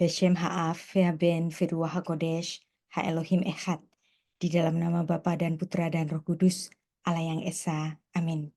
Beshem Ha'af, Ben Firwa HaKodesh, Ha-Elohim Echad. Di dalam nama Bapa dan Putra dan Roh Kudus, Allah yang Esa. Amin.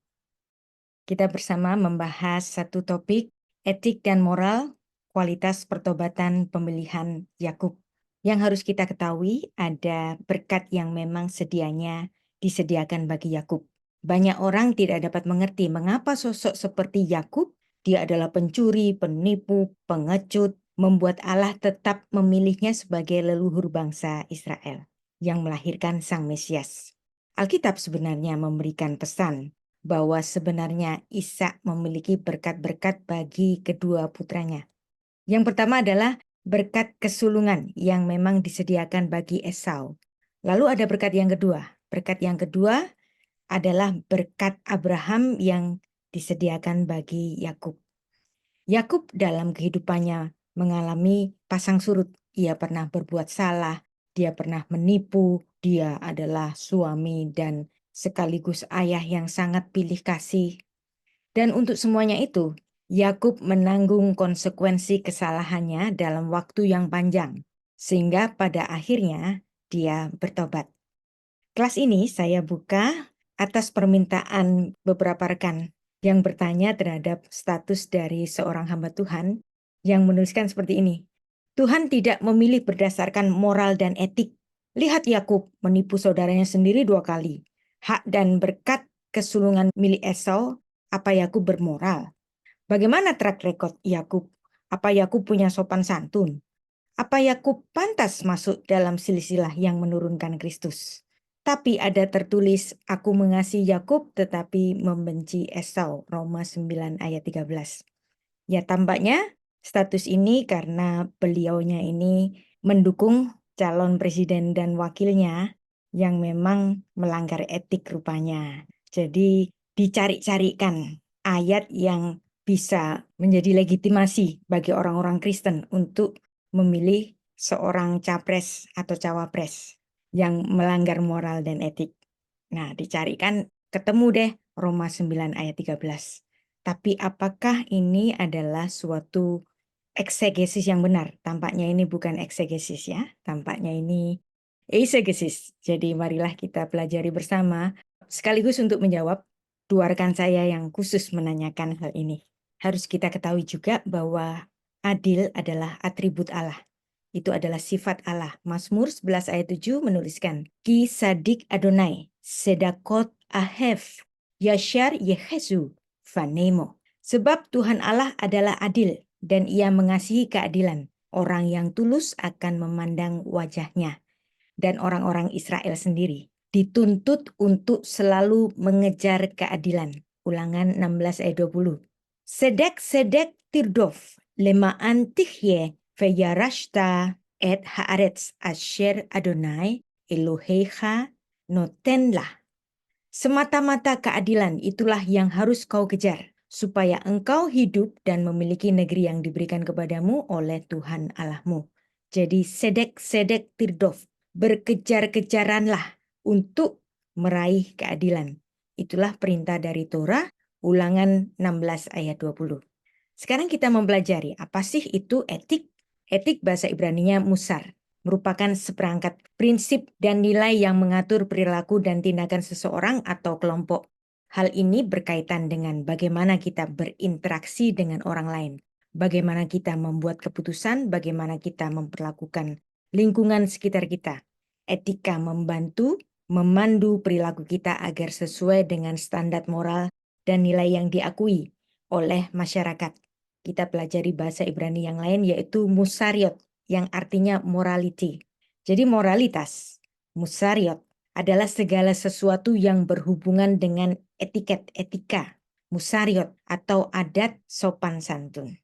Kita bersama membahas satu topik, etik dan moral, kualitas pertobatan pemilihan Yakub. Yang harus kita ketahui ada berkat yang memang sedianya disediakan bagi Yakub. Banyak orang tidak dapat mengerti mengapa sosok seperti Yakub, dia adalah pencuri, penipu, pengecut, membuat Allah tetap memilihnya sebagai leluhur bangsa Israel yang melahirkan Sang Mesias. Alkitab sebenarnya memberikan pesan bahwa sebenarnya Ishak memiliki berkat-berkat bagi kedua putranya. Yang pertama adalah berkat kesulungan yang memang disediakan bagi Esau. Lalu ada berkat yang kedua. Berkat yang kedua adalah berkat Abraham yang disediakan bagi Yakub. Yakub dalam kehidupannya mengalami pasang surut. Ia pernah berbuat salah, dia pernah menipu, dia adalah suami dan sekaligus ayah yang sangat pilih kasih. Dan untuk semuanya itu, Yakub menanggung konsekuensi kesalahannya dalam waktu yang panjang, sehingga pada akhirnya dia bertobat. Kelas ini saya buka atas permintaan beberapa rekan yang bertanya terhadap status dari seorang hamba Tuhan yang menuliskan seperti ini. Tuhan tidak memilih berdasarkan moral dan etik. Lihat Yakub menipu saudaranya sendiri 2 kali. Hak dan berkat kesulungan milik Esau, apa Yakub bermoral? Bagaimana track record Yakub? Apa Yakub punya sopan santun? Apa Yakub pantas masuk dalam silsilah yang menurunkan Kristus? Tapi ada tertulis, aku mengasihi Yakub tetapi membenci Esau, Roma 9 ayat 13. Ya tampaknya status ini karena beliaunya ini mendukung calon presiden dan wakilnya yang memang melanggar etik rupanya. Jadi dicari-carikan ayat yang bisa menjadi legitimasi bagi orang-orang Kristen untuk memilih seorang capres atau cawapres yang melanggar moral dan etik. Nah, dicarikan ketemu deh Roma 9 ayat 13. Tapi apakah ini adalah suatu eksegesis yang benar? Tampaknya ini bukan eksegesis ya, tampaknya ini eisegesis. Jadi marilah kita pelajari bersama. Sekaligus untuk menjawab, dua rekan saya yang khusus menanyakan hal ini. Harus kita ketahui juga bahwa adil adalah atribut Allah. Itu adalah sifat Allah. Mazmur 11 ayat 7 menuliskan, Ki sadik Adonai, sedakot ahev, yashar yehezu, vanemo. Sebab Tuhan Allah adalah adil dan ia mengasihi keadilan. Orang yang tulus akan memandang wajahnya. Dan orang-orang Israel sendiri dituntut untuk selalu mengejar keadilan. Ulangan 16 ayat 20. Sedek tirdof lemaan tihye veyarashta et haaretz asher Adonai Elohecha notenlah. Semata-mata keadilan itulah yang harus kau kejar, supaya engkau hidup dan memiliki negeri yang diberikan kepadamu oleh Tuhan Allahmu. Jadi sedek tirdof, berkejar-kejaranlah untuk meraih keadilan. Itulah perintah dari Torah, Ulangan 16 ayat 20. Sekarang kita mempelajari apa sih itu etik? Etik bahasa Ibraninya musar, merupakan seperangkat prinsip dan nilai yang mengatur perilaku dan tindakan seseorang atau kelompok. Hal ini berkaitan dengan bagaimana kita berinteraksi dengan orang lain, bagaimana kita membuat keputusan, bagaimana kita memperlakukan lingkungan sekitar kita. Etika membantu, memandu perilaku kita agar sesuai dengan standar moral dan nilai yang diakui oleh masyarakat. Kita pelajari bahasa Ibrani yang lain yaitu musariot yang artinya morality. Jadi moralitas, musariot adalah segala sesuatu yang berhubungan dengan etiket, etika, musariot atau adat sopan santun.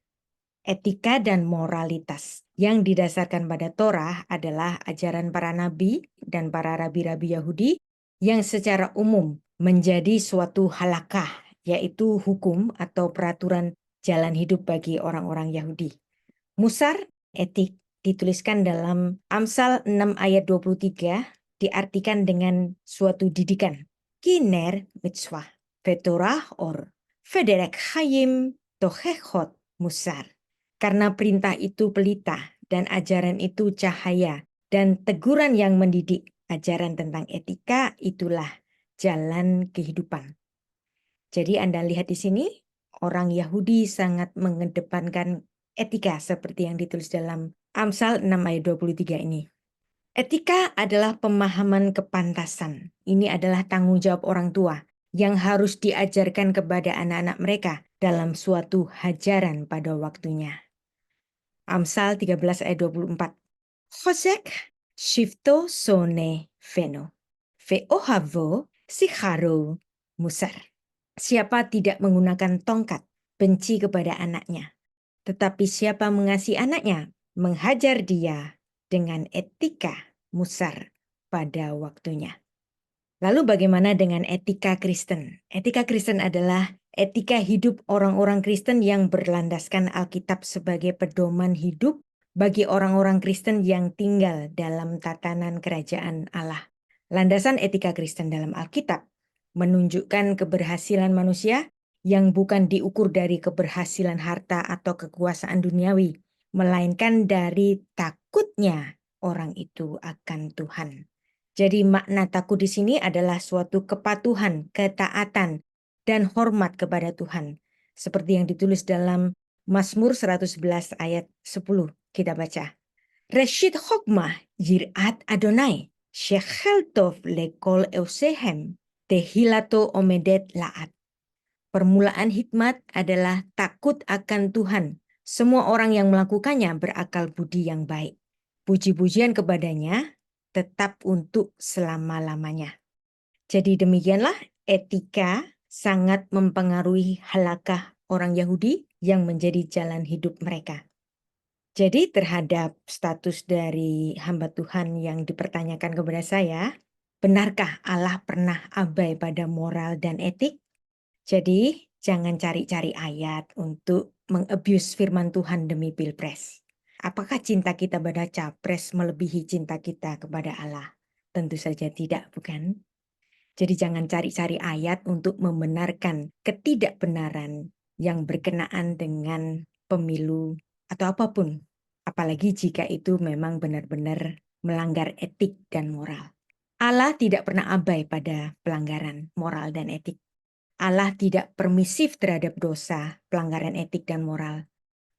Etika dan moralitas yang didasarkan pada Torah adalah ajaran para nabi dan para rabi-rabi Yahudi yang secara umum menjadi suatu halakah, yaitu hukum atau peraturan jalan hidup bagi orang-orang Yahudi. Musar, etik, dituliskan dalam Amsal 6 ayat 23, diartikan dengan suatu didikan. Kiner mitzvah, vetorah or, federek hayim tohechot musar. Karena perintah itu pelita dan ajaran itu cahaya, dan teguran yang mendidik. Ajaran tentang etika itulah jalan kehidupan. Jadi Anda lihat di sini, orang Yahudi sangat mengedepankan etika seperti yang ditulis dalam Amsal 6 ayat 23 ini. Etika adalah pemahaman kepantasan. Ini adalah tanggung jawab orang tua yang harus diajarkan kepada anak-anak mereka dalam suatu hajaran pada waktunya. Amsal 13 ayat 24. Hosek shifto sone feno. Ve'ohavo sikharo musar. Siapa tidak menggunakan tongkat, benci kepada anaknya. Tetapi siapa mengasihi anaknya, menghajar dia dengan etika musar pada waktunya. Lalu bagaimana dengan etika Kristen? Etika Kristen adalah etika hidup orang-orang Kristen yang berlandaskan Alkitab sebagai pedoman hidup bagi orang-orang Kristen yang tinggal dalam tatanan kerajaan Allah. Landasan etika Kristen dalam Alkitab menunjukkan keberhasilan manusia yang bukan diukur dari keberhasilan harta atau kekuasaan duniawi, melainkan dari takutnya orang itu akan Tuhan. Jadi makna takut di sini adalah suatu kepatuhan, ketaatan, dan hormat kepada Tuhan. Seperti yang ditulis dalam Mazmur 111 ayat 10. Kita baca. Reshit hokmah yirat Adonai, shechel tov lekol eusehem, tehilato omedet laat. Permulaan hikmat adalah takut akan Tuhan. Semua orang yang melakukannya berakal budi yang baik. Puji-pujian kepadanya tetap untuk selama-lamanya. Jadi demikianlah etika sangat mempengaruhi halakah orang Yahudi yang menjadi jalan hidup mereka. Jadi terhadap status dari hamba Tuhan yang dipertanyakan kepada saya, benarkah Allah pernah abai pada moral dan etik? Jadi jangan cari-cari ayat untuk mengabuse firman Tuhan demi pilpres. Apakah cinta kita pada capres melebihi cinta kita kepada Allah? Tentu saja tidak, bukan? Jadi jangan cari-cari ayat untuk membenarkan ketidakbenaran yang berkenaan dengan pemilu atau apapun. Apalagi jika itu memang benar-benar melanggar etik dan moral. Allah tidak pernah abai pada pelanggaran moral dan etik. Allah tidak permisif terhadap dosa, pelanggaran etik dan moral.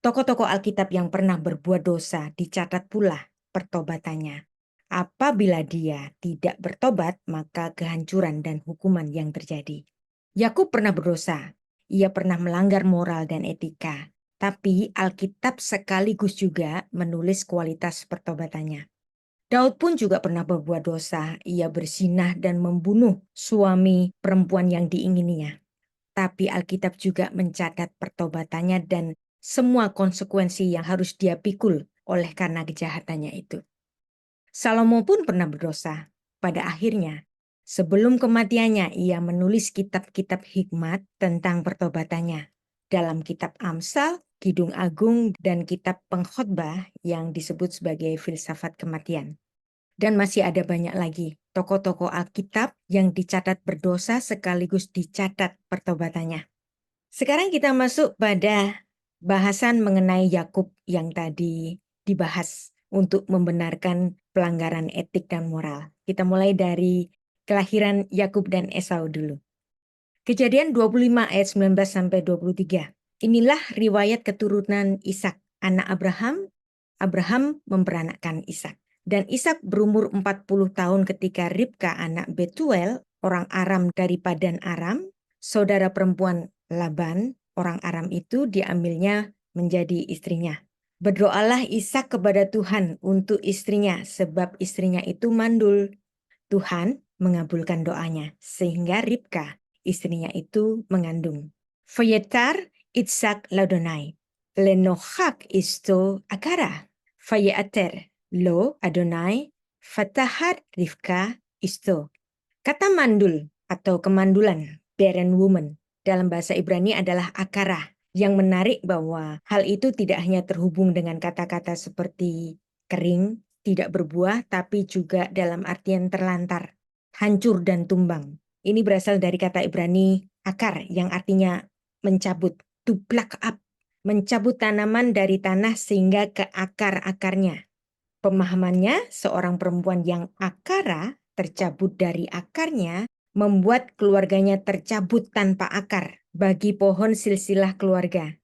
Tokoh-tokoh Alkitab yang pernah berbuat dosa dicatat pula pertobatannya. Apabila dia tidak bertobat, maka kehancuran dan hukuman yang terjadi. Yakub pernah berdosa. Ia pernah melanggar moral dan etika. Tapi Alkitab sekaligus juga menulis kualitas pertobatannya. Daud pun juga pernah berbuat dosa. Ia berzinah dan membunuh suami perempuan yang diingininya. Tapi Alkitab juga mencatat pertobatannya dan semua konsekuensi yang harus dia pikul oleh karena kejahatannya itu. Salomo pun pernah berdosa. Pada akhirnya, sebelum kematiannya, ia menulis kitab-kitab hikmat tentang pertobatannya. Dalam kitab Amsal, Kidung Agung, dan kitab Pengkhotbah yang disebut sebagai filsafat kematian. Dan masih ada banyak lagi tokoh-tokoh Alkitab yang dicatat berdosa sekaligus dicatat pertobatannya. Sekarang kita masuk pada bahasan mengenai Yakub yang tadi dibahas untuk membenarkan pelanggaran etik dan moral. Kita mulai dari kelahiran Yakub dan Esau dulu. Kejadian 25 ayat 19 sampai 23. Inilah riwayat keturunan Ishak, anak Abraham. Abraham memperanakkan Ishak. Dan Ishak berumur 40 tahun ketika Ribka anak Betuel, orang Aram dari Padan Aram, saudara perempuan Laban, orang Aram itu diambilnya menjadi istrinya. Berdoalah Ishak kepada Tuhan untuk istrinya, sebab istrinya itu mandul. Tuhan mengabulkan doanya, sehingga Ribka, istrinya itu mengandung. Fayetar Ishak ladonai, lenochak isto agara, fayeater lo Adonai, fatahat Rivka isto. Kata mandul atau kemandulan, barren woman, dalam bahasa Ibrani adalah akara, yang menarik bahwa hal itu tidak hanya terhubung dengan kata-kata seperti kering, tidak berbuah, tapi juga dalam artian terlantar, hancur dan tumbang. Ini berasal dari kata Ibrani akar yang artinya mencabut, to pluck up. mencabut tanaman dari tanah sehingga ke akar-akarnya. Pemahamannya, seorang perempuan yang akara tercabut dari akarnya membuat keluarganya tercabut tanpa akar bagi pohon silsilah keluarga.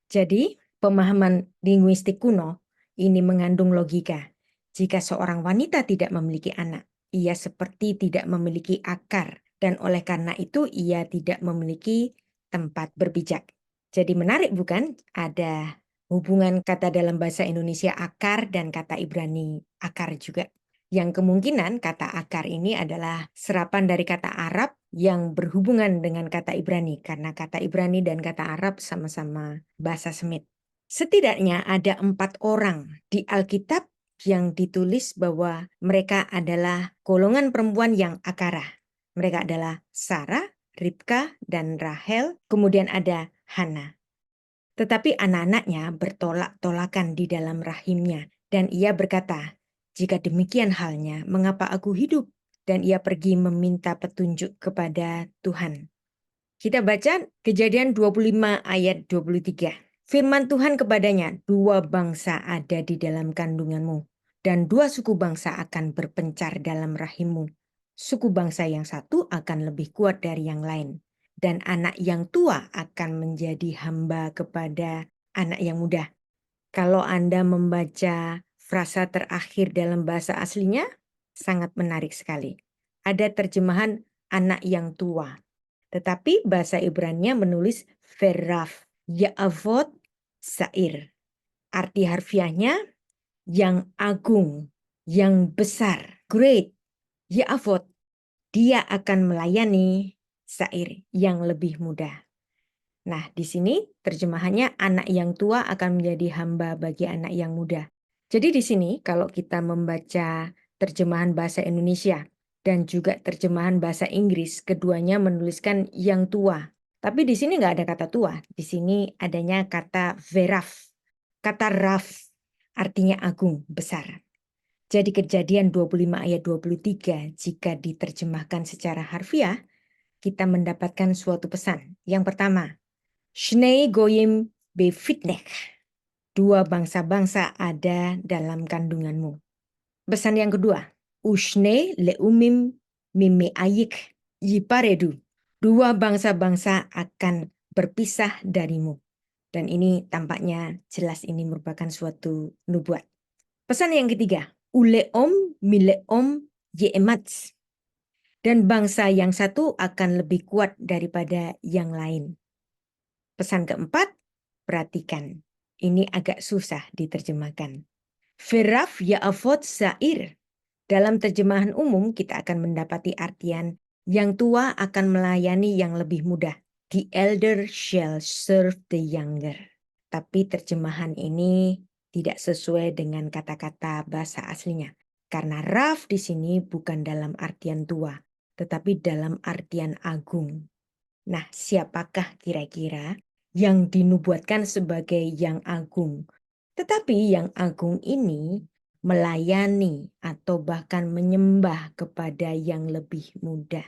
Jadi, pemahaman linguistik kuno ini mengandung logika. Jika seorang wanita tidak memiliki anak, ia seperti tidak memiliki akar, dan oleh karena itu ia tidak memiliki tempat berpijak. Jadi menarik bukan? Ada hubungan kata dalam bahasa Indonesia akar dan kata Ibrani akar juga. Yang kemungkinan kata akar ini adalah serapan dari kata Arab yang berhubungan dengan kata Ibrani, karena kata Ibrani dan kata Arab sama-sama bahasa Semit. Setidaknya ada 4 orang di Alkitab yang ditulis bahwa mereka adalah golongan perempuan yang akara. Mereka adalah Sarah, Ribka, dan Rahel, kemudian ada Hana. Tetapi anak-anaknya bertolak-tolakan di dalam rahimnya, dan ia berkata, "Jika demikian halnya, mengapa aku hidup?" Dan ia pergi meminta petunjuk kepada Tuhan. Kita baca Kejadian 25 ayat 23. Firman Tuhan kepadanya, 2 bangsa ada di dalam kandunganmu, dan 2 suku bangsa akan berpencar dalam rahimmu. Suku bangsa yang satu akan lebih kuat dari yang lain, dan anak yang tua akan menjadi hamba kepada anak yang muda. Kalau Anda membaca frasa terakhir dalam bahasa aslinya, sangat menarik sekali. Ada terjemahan anak yang tua. Tetapi bahasa Ibrani menulis Veraf, Ya'avot, Sair. Arti harfiahnya yang agung, yang besar, great. Ya'avot, dia akan melayani Sair yang lebih muda. Nah, di sini terjemahannya anak yang tua akan menjadi hamba bagi anak yang muda. Jadi di sini kalau kita membaca terjemahan bahasa Indonesia dan juga terjemahan bahasa Inggris, keduanya menuliskan yang tua. Tapi di sini nggak ada kata tua. Di sini adanya kata veraf. Kata raf artinya agung, besar. Jadi Kejadian 25 ayat 23 jika diterjemahkan secara harfiah, kita mendapatkan suatu pesan. Yang pertama, Shnei goyim befitnek. 2 bangsa-bangsa ada dalam kandunganmu. Pesan yang kedua, Ushne leumim mime ayik yiparedu. 2 bangsa-bangsa akan berpisah darimu. Dan ini tampaknya jelas ini merupakan suatu nubuat. Pesan yang ketiga, uleom mileom yeemats. Dan bangsa yang satu akan lebih kuat daripada yang lain. Pesan keempat, perhatikan. Ini agak susah diterjemahkan. Veraf ya'afot sa'ir. Dalam terjemahan umum kita akan mendapati artian yang tua akan melayani yang lebih muda. The elder shall serve the younger. Tapi terjemahan ini tidak sesuai dengan kata-kata bahasa aslinya. Karena raf di sini bukan dalam artian tua, tetapi dalam artian agung. Nah, siapakah kira-kira yang dinubuatkan sebagai yang agung? Tetapi yang agung ini melayani atau bahkan menyembah kepada yang lebih muda.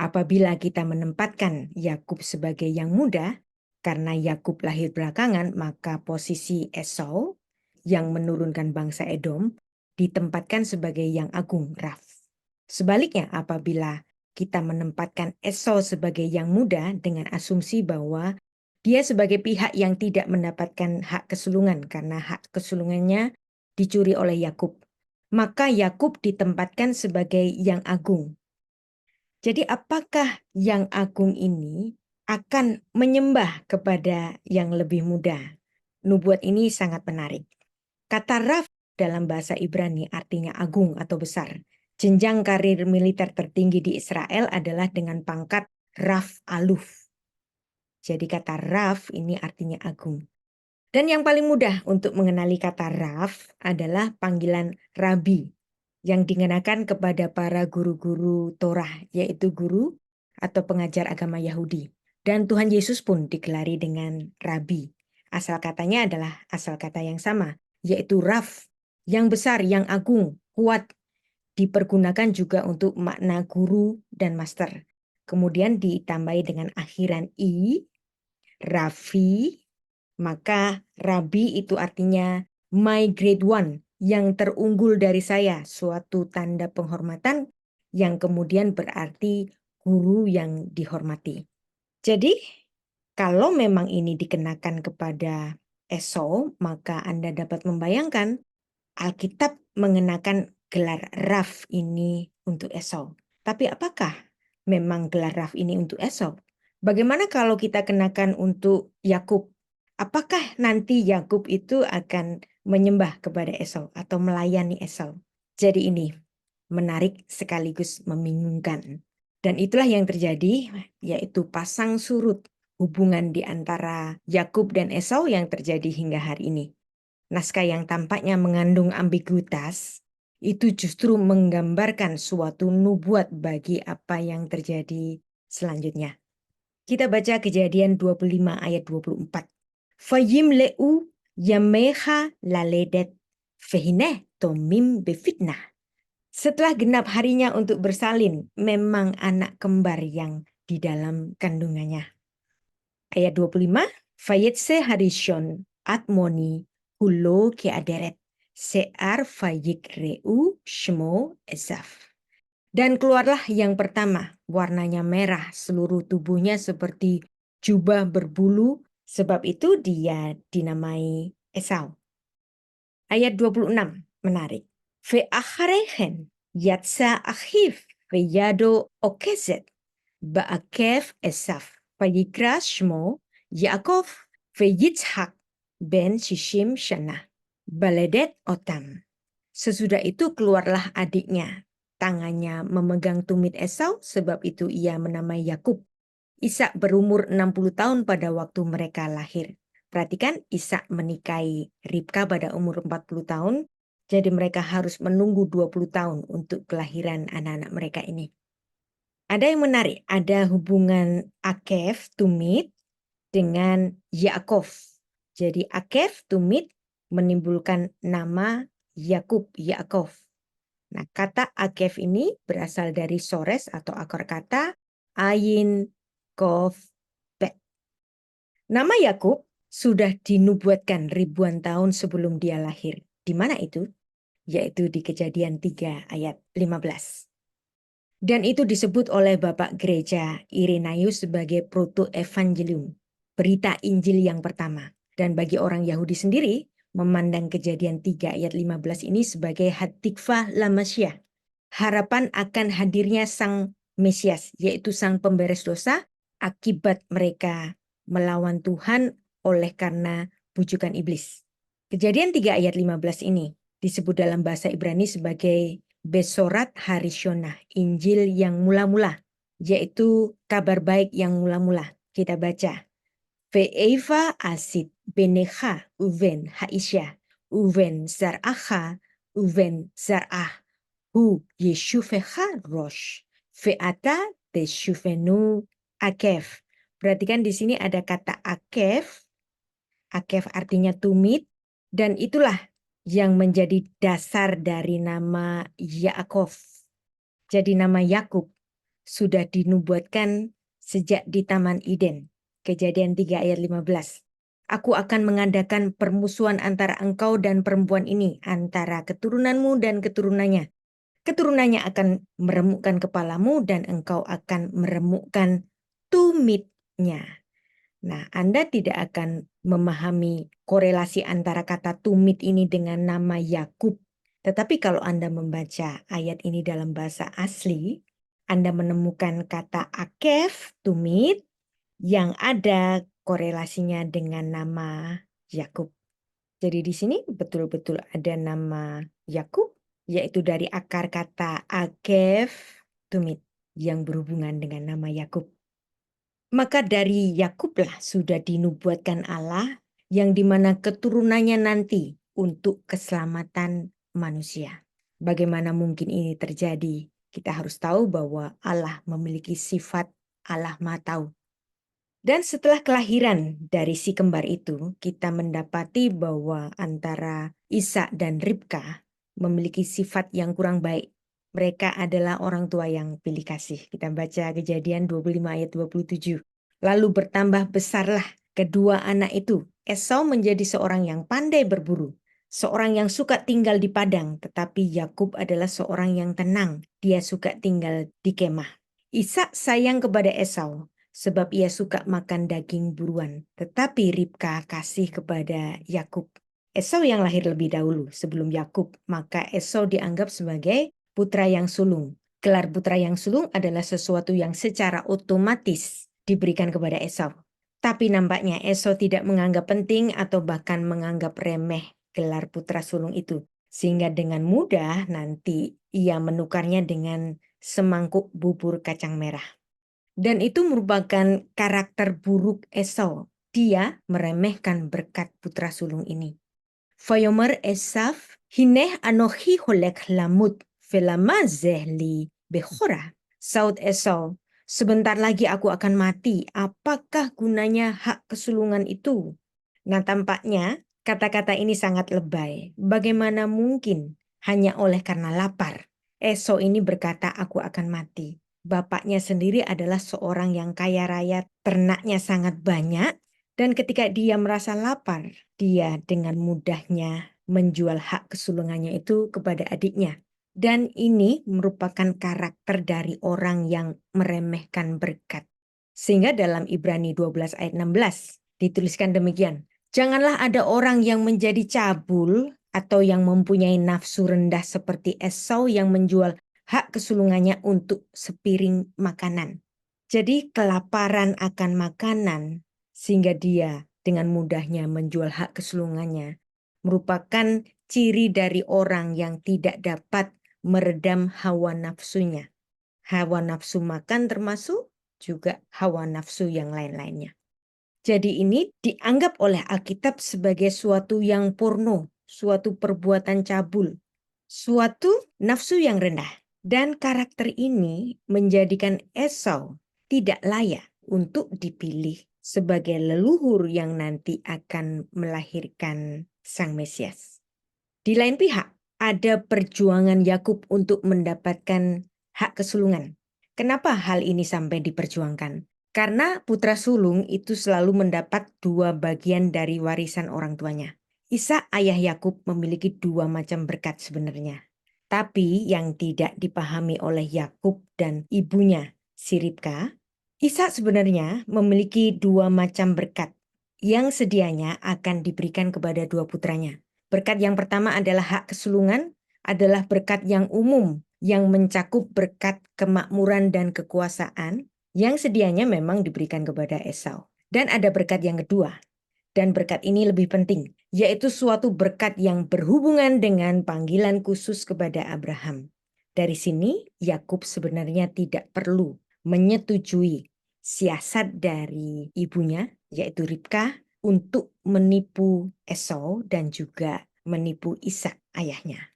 Apabila kita menempatkan Yakub sebagai yang muda, karena Yakub lahir belakangan, maka posisi Esau yang menurunkan bangsa Edom ditempatkan sebagai yang agung, Raf. Sebaliknya, apabila kita menempatkan Esau sebagai yang muda dengan asumsi bahwa dia sebagai pihak yang tidak mendapatkan hak kesulungan karena hak kesulungannya dicuri oleh Yakub, maka Yakub ditempatkan sebagai yang agung. Jadi apakah yang agung ini akan menyembah kepada yang lebih muda? Nubuat ini sangat menarik. Kata Raf dalam bahasa Ibrani artinya agung atau besar. Jenjang karir militer tertinggi di Israel adalah dengan pangkat Raf Aluf. Jadi kata Raf ini artinya agung. Dan yang paling mudah untuk mengenali kata Raf adalah panggilan Rabi yang dikenakan kepada para guru-guru Torah, yaitu guru atau pengajar agama Yahudi. Dan Tuhan Yesus pun digelari dengan Rabi. Asal katanya adalah asal kata yang sama, yaitu Raf, yang besar, yang agung, kuat. Dipergunakan juga untuk makna guru dan master. Kemudian ditambahi dengan akhiran i, Rafi, Maka Rabi itu artinya my grade one, yang terunggul dari saya, suatu tanda penghormatan yang kemudian berarti guru yang dihormati. Jadi, kalau memang ini dikenakan kepada Esau, maka Anda dapat membayangkan Alkitab mengenakan gelar Raf ini untuk Esau. Tapi apakah memang gelar Raf ini untuk Esau? Bagaimana kalau kita kenakan untuk Yakub? Apakah nanti Yakub itu akan menyembah kepada Esau atau melayani Esau? Jadi ini menarik sekaligus membingungkan. Dan itulah yang terjadi, yaitu pasang surut hubungan di antara Yakub dan Esau yang terjadi hingga hari ini. Naskah yang tampaknya mengandung ambiguitas itu justru menggambarkan suatu nubuat bagi apa yang terjadi selanjutnya. Kita baca Kejadian 25 ayat 24. Fayimleu yameha laledet fehineh tomim befitnah. Setelah genap harinya untuk bersalin, memang anak kembar yang di dalam kandungannya. Ayat 25, Fayetse harishon atmoni hulo keaderet se'ar fayikreu shmo Esaf. Dan keluarlah yang pertama, warnanya merah, seluruh tubuhnya seperti jubah berbulu, sebab itu dia dinamai Esau. Ayat 26, menarik. Ve'acharehen yatsa achiv ve'yado okezet ba'akef Esaf vayikra shmo Yaakov ve'yitzhak ben shishim shana baledet otam. Sesudah itu keluarlah adiknya, tangannya memegang tumit Esau, sebab itu ia menamai Yakub. Ishak berumur 60 tahun pada waktu mereka lahir. Perhatikan, Ishak menikahi Ribka pada umur 40 tahun, jadi mereka harus menunggu 20 tahun untuk kelahiran anak-anak mereka ini. Ada yang menarik, ada hubungan Akef, tumit, dengan Yaakov. Jadi Akef, tumit, menimbulkan nama Yakub, Yaakov. Nah, kata Akef ini berasal dari sores atau akar kata ayin, kof, bet. Nama Yakub sudah dinubuatkan ribuan tahun sebelum dia lahir. Di mana itu? Yaitu di Kejadian 3 ayat 15. Dan itu disebut oleh Bapak Gereja Irenaeus sebagai proto-evangelium, berita Injil yang pertama. Dan bagi orang Yahudi sendiri, memandang Kejadian 3 ayat 15 ini sebagai hatikvah lamasyah, harapan akan hadirnya Sang Mesias, yaitu Sang Pemberes dosa, akibat mereka melawan Tuhan oleh karena bujukan iblis. Kejadian 3 ayat 15 ini disebut dalam bahasa Ibrani sebagai Besorat Harishonah, Injil yang mula-mula, yaitu kabar baik yang mula-mula. Kita baca. Ve'eva asit benecha uven haisha, uven zar'acha, uven zar'ah, hu yeshufecha rosh, ve'ata teshufenu akef. Perhatikan di sini ada kata akef. Akef artinya tumit, dan itulah yang menjadi dasar dari nama Yaakov. Jadi nama Yakub sudah dinubuatkan sejak di Taman Eden. Kejadian 3 ayat 15. Aku akan mengadakan permusuhan antara engkau dan perempuan ini, antara keturunanmu dan keturunannya. Keturunannya akan meremukkan kepalamu dan engkau akan meremukkan tumitnya. Nah, Anda tidak akan memahami korelasi antara kata tumit ini dengan nama Yakub. Tetapi kalau Anda membaca ayat ini dalam bahasa asli, Anda menemukan kata akef, tumit, yang ada korelasinya dengan nama Yakub. Jadi di sini betul-betul ada nama Yakub, yaitu dari akar kata akef, tumit, yang berhubungan dengan nama Yakub. Maka dari Yakublah sudah dinubuatkan Allah yang dimana keturunannya nanti untuk keselamatan manusia. Bagaimana mungkin ini terjadi? Kita harus tahu bahwa Allah memiliki sifat Allah Maha Tahu. Dan setelah kelahiran dari si kembar itu, kita mendapati bahwa antara Ishak dan Ribka memiliki sifat yang kurang baik. Mereka adalah orang tua yang pilih kasih. Kita baca Kejadian 25 ayat 27. Lalu bertambah besarlah Kedua anak itu, Esau menjadi seorang yang pandai berburu, seorang yang suka tinggal di padang, tetapi Yakub adalah seorang yang tenang. Dia suka tinggal di kemah. Ishak sayang kepada Esau sebab ia suka makan daging buruan, tetapi Ribka kasih kepada Yakub. Esau yang lahir lebih dahulu sebelum Yakub, maka Esau dianggap sebagai putra yang sulung. Gelar putra yang sulung adalah sesuatu yang secara otomatis diberikan kepada Esau. Tapi nampaknya Esau tidak menganggap penting atau bahkan menganggap remeh gelar putra sulung itu. Sehingga dengan mudah nanti ia menukarnya dengan semangkuk bubur kacang merah. Dan itu merupakan karakter buruk Esau. Dia meremehkan berkat putra sulung ini. Vayomer Esaf, hineh anochi holek lamut velama zehli bechora. Saud Esau, sebentar lagi aku akan mati. Apakah gunanya hak kesulungan itu? Nah, tampaknya kata-kata ini sangat lebay. Bagaimana mungkin hanya oleh karena lapar? Esau ini berkata, aku akan mati. Bapaknya sendiri adalah seorang yang kaya raya, ternaknya sangat banyak. Dan ketika dia merasa lapar, dia dengan mudahnya menjual hak kesulungannya itu kepada adiknya. Dan ini merupakan karakter dari orang yang meremehkan berkat. Sehingga dalam Ibrani 12 ayat 16 dituliskan demikian. Janganlah ada orang yang menjadi cabul atau yang mempunyai nafsu rendah seperti Esau yang menjual hak kesulungannya untuk sepiring makanan. Jadi kelaparan akan makanan sehingga dia dengan mudahnya menjual hak kesulungannya merupakan ciri dari orang yang tidak dapat meredam hawa nafsunya. Hawa nafsu makan termasuk juga hawa nafsu yang lain-lainnya. Jadi ini dianggap oleh Alkitab sebagai suatu yang porno, suatu perbuatan cabul, suatu nafsu yang rendah. Dan karakter ini menjadikan Esau tidak layak untuk dipilih sebagai leluhur yang nanti akan melahirkan Sang Mesias. Di lain pihak, ada perjuangan Yakub untuk mendapatkan hak kesulungan. Kenapa hal ini sampai diperjuangkan? Karena putra sulung itu selalu mendapat dua bagian dari warisan orang tuanya. Ishak ayah Yakub memiliki dua macam berkat sebenarnya. Tapi yang tidak dipahami oleh Yakub dan ibunya, si Ribka, Ishak sebenarnya memiliki dua macam berkat yang sedianya akan diberikan kepada dua putranya. Berkat yang pertama adalah hak kesulungan, adalah berkat yang umum yang mencakup berkat kemakmuran dan kekuasaan yang sedianya memang diberikan kepada Esau. Dan ada berkat yang kedua, dan berkat ini lebih penting, yaitu suatu berkat yang berhubungan dengan panggilan khusus kepada Abraham. Dari sini, Yakub sebenarnya tidak perlu menyetujui siasat dari ibunya, yaitu Ribka, untuk menipu Esau dan juga menipu Ishak ayahnya.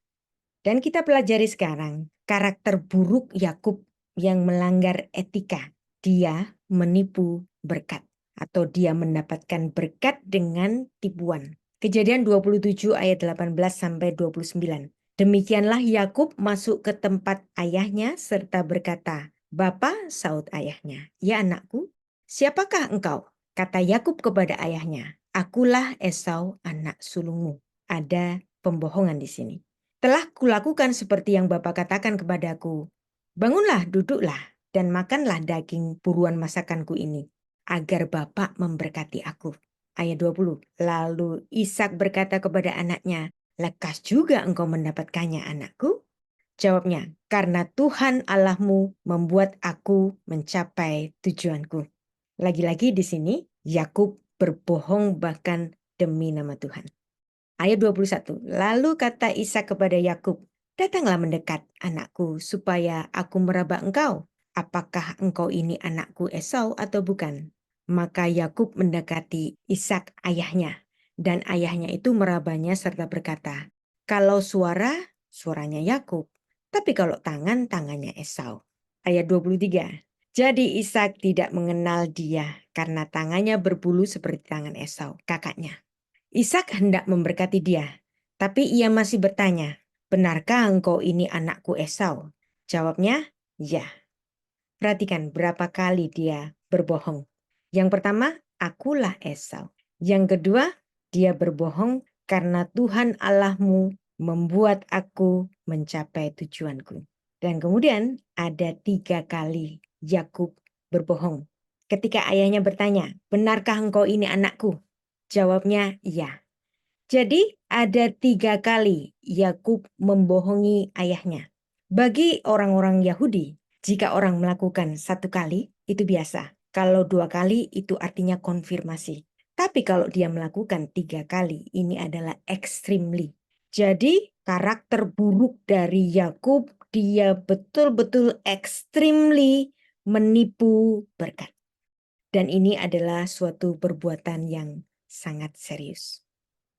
Dan kita pelajari sekarang karakter buruk Yakub yang melanggar etika. Dia menipu berkat atau dia mendapatkan berkat dengan tipuan. Kejadian 27 ayat 18 sampai 29. Demikianlah Yakub masuk ke tempat ayahnya serta berkata, "Bapa," saut ayahnya, "Ya anakku, siapakah engkau?" Kata Yakub kepada ayahnya, "Akulah Esau anak sulungmu." Ada pembohongan di sini. "Telah kulakukan seperti yang Bapa katakan kepadaku. Bangunlah, duduklah, dan makanlah daging buruan masakanku ini, agar Bapa memberkati aku." Ayat 20. Lalu Ishak berkata kepada anaknya, "Lekas juga engkau mendapatkannya, anakku?" Jawabnya, "Karena Tuhan Allahmu membuat aku mencapai tujuanku." Lagi-lagi di sini Yakub berbohong bahkan demi nama Tuhan. Ayat 21. Lalu kata Ishak kepada Yakub, "Datanglah mendekat, anakku, supaya aku meraba engkau. Apakah engkau ini anakku Esau atau bukan?" Maka Yakub mendekati Ishak ayahnya, dan ayahnya itu merabanya serta berkata, "Kalau suara, suaranya Yakub, tapi kalau tangan, tangannya Esau." Ayat 23. Jadi Ishak tidak mengenal dia karena tangannya berbulu seperti tangan Esau, kakaknya. Ishak hendak memberkati dia, tapi ia masih bertanya, "Benarkah engkau ini anakku Esau?" Jawabnya, "Ya." Perhatikan berapa kali dia berbohong. Yang pertama, akulah Esau. Yang kedua, dia berbohong karena Tuhan Allahmu membuat aku mencapai tujuanku. Dan kemudian ada 3 kali Yakub berbohong. Ketika ayahnya bertanya, benarkah engkau ini anakku? Jawabnya, iya. Jadi ada 3 kali Yakub membohongi ayahnya. Bagi orang-orang Yahudi, jika orang melakukan 1 kali, itu biasa. Kalau 2 kali, itu artinya konfirmasi. Tapi kalau dia melakukan 3 kali, ini adalah extremely. Jadi karakter buruk dari Yakub, dia betul-betul extremely menipu berkat. Dan ini adalah suatu perbuatan yang sangat serius.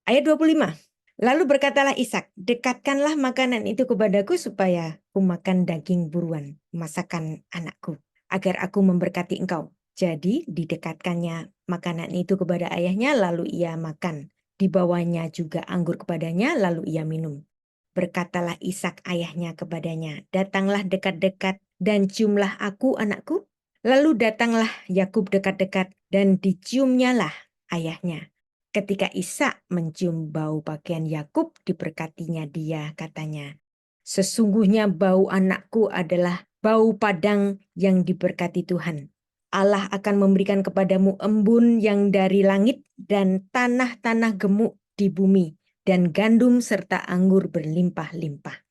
Ayat 25. Lalu berkatalah Ishak, dekatkanlah makanan itu kepadaku supaya aku makan daging buruan, masakan anakku, agar aku memberkati engkau. Jadi didekatkannya makanan itu kepada ayahnya, lalu ia makan. Dibawanya juga anggur kepadanya, lalu ia minum. Berkatalah Ishak ayahnya kepadanya, datanglah dekat-dekat dan ciumlah aku anakku. Lalu datanglah Yakub dekat-dekat dan diciumnyalah ayahnya. Ketika Ishak mencium bau pakaian Yakub, diberkatinya dia, katanya, sesungguhnya bau anakku adalah bau padang yang diberkati Tuhan. Allah akan memberikan kepadamu embun yang dari langit dan tanah-tanah gemuk di bumi, dan gandum serta anggur berlimpah-limpah.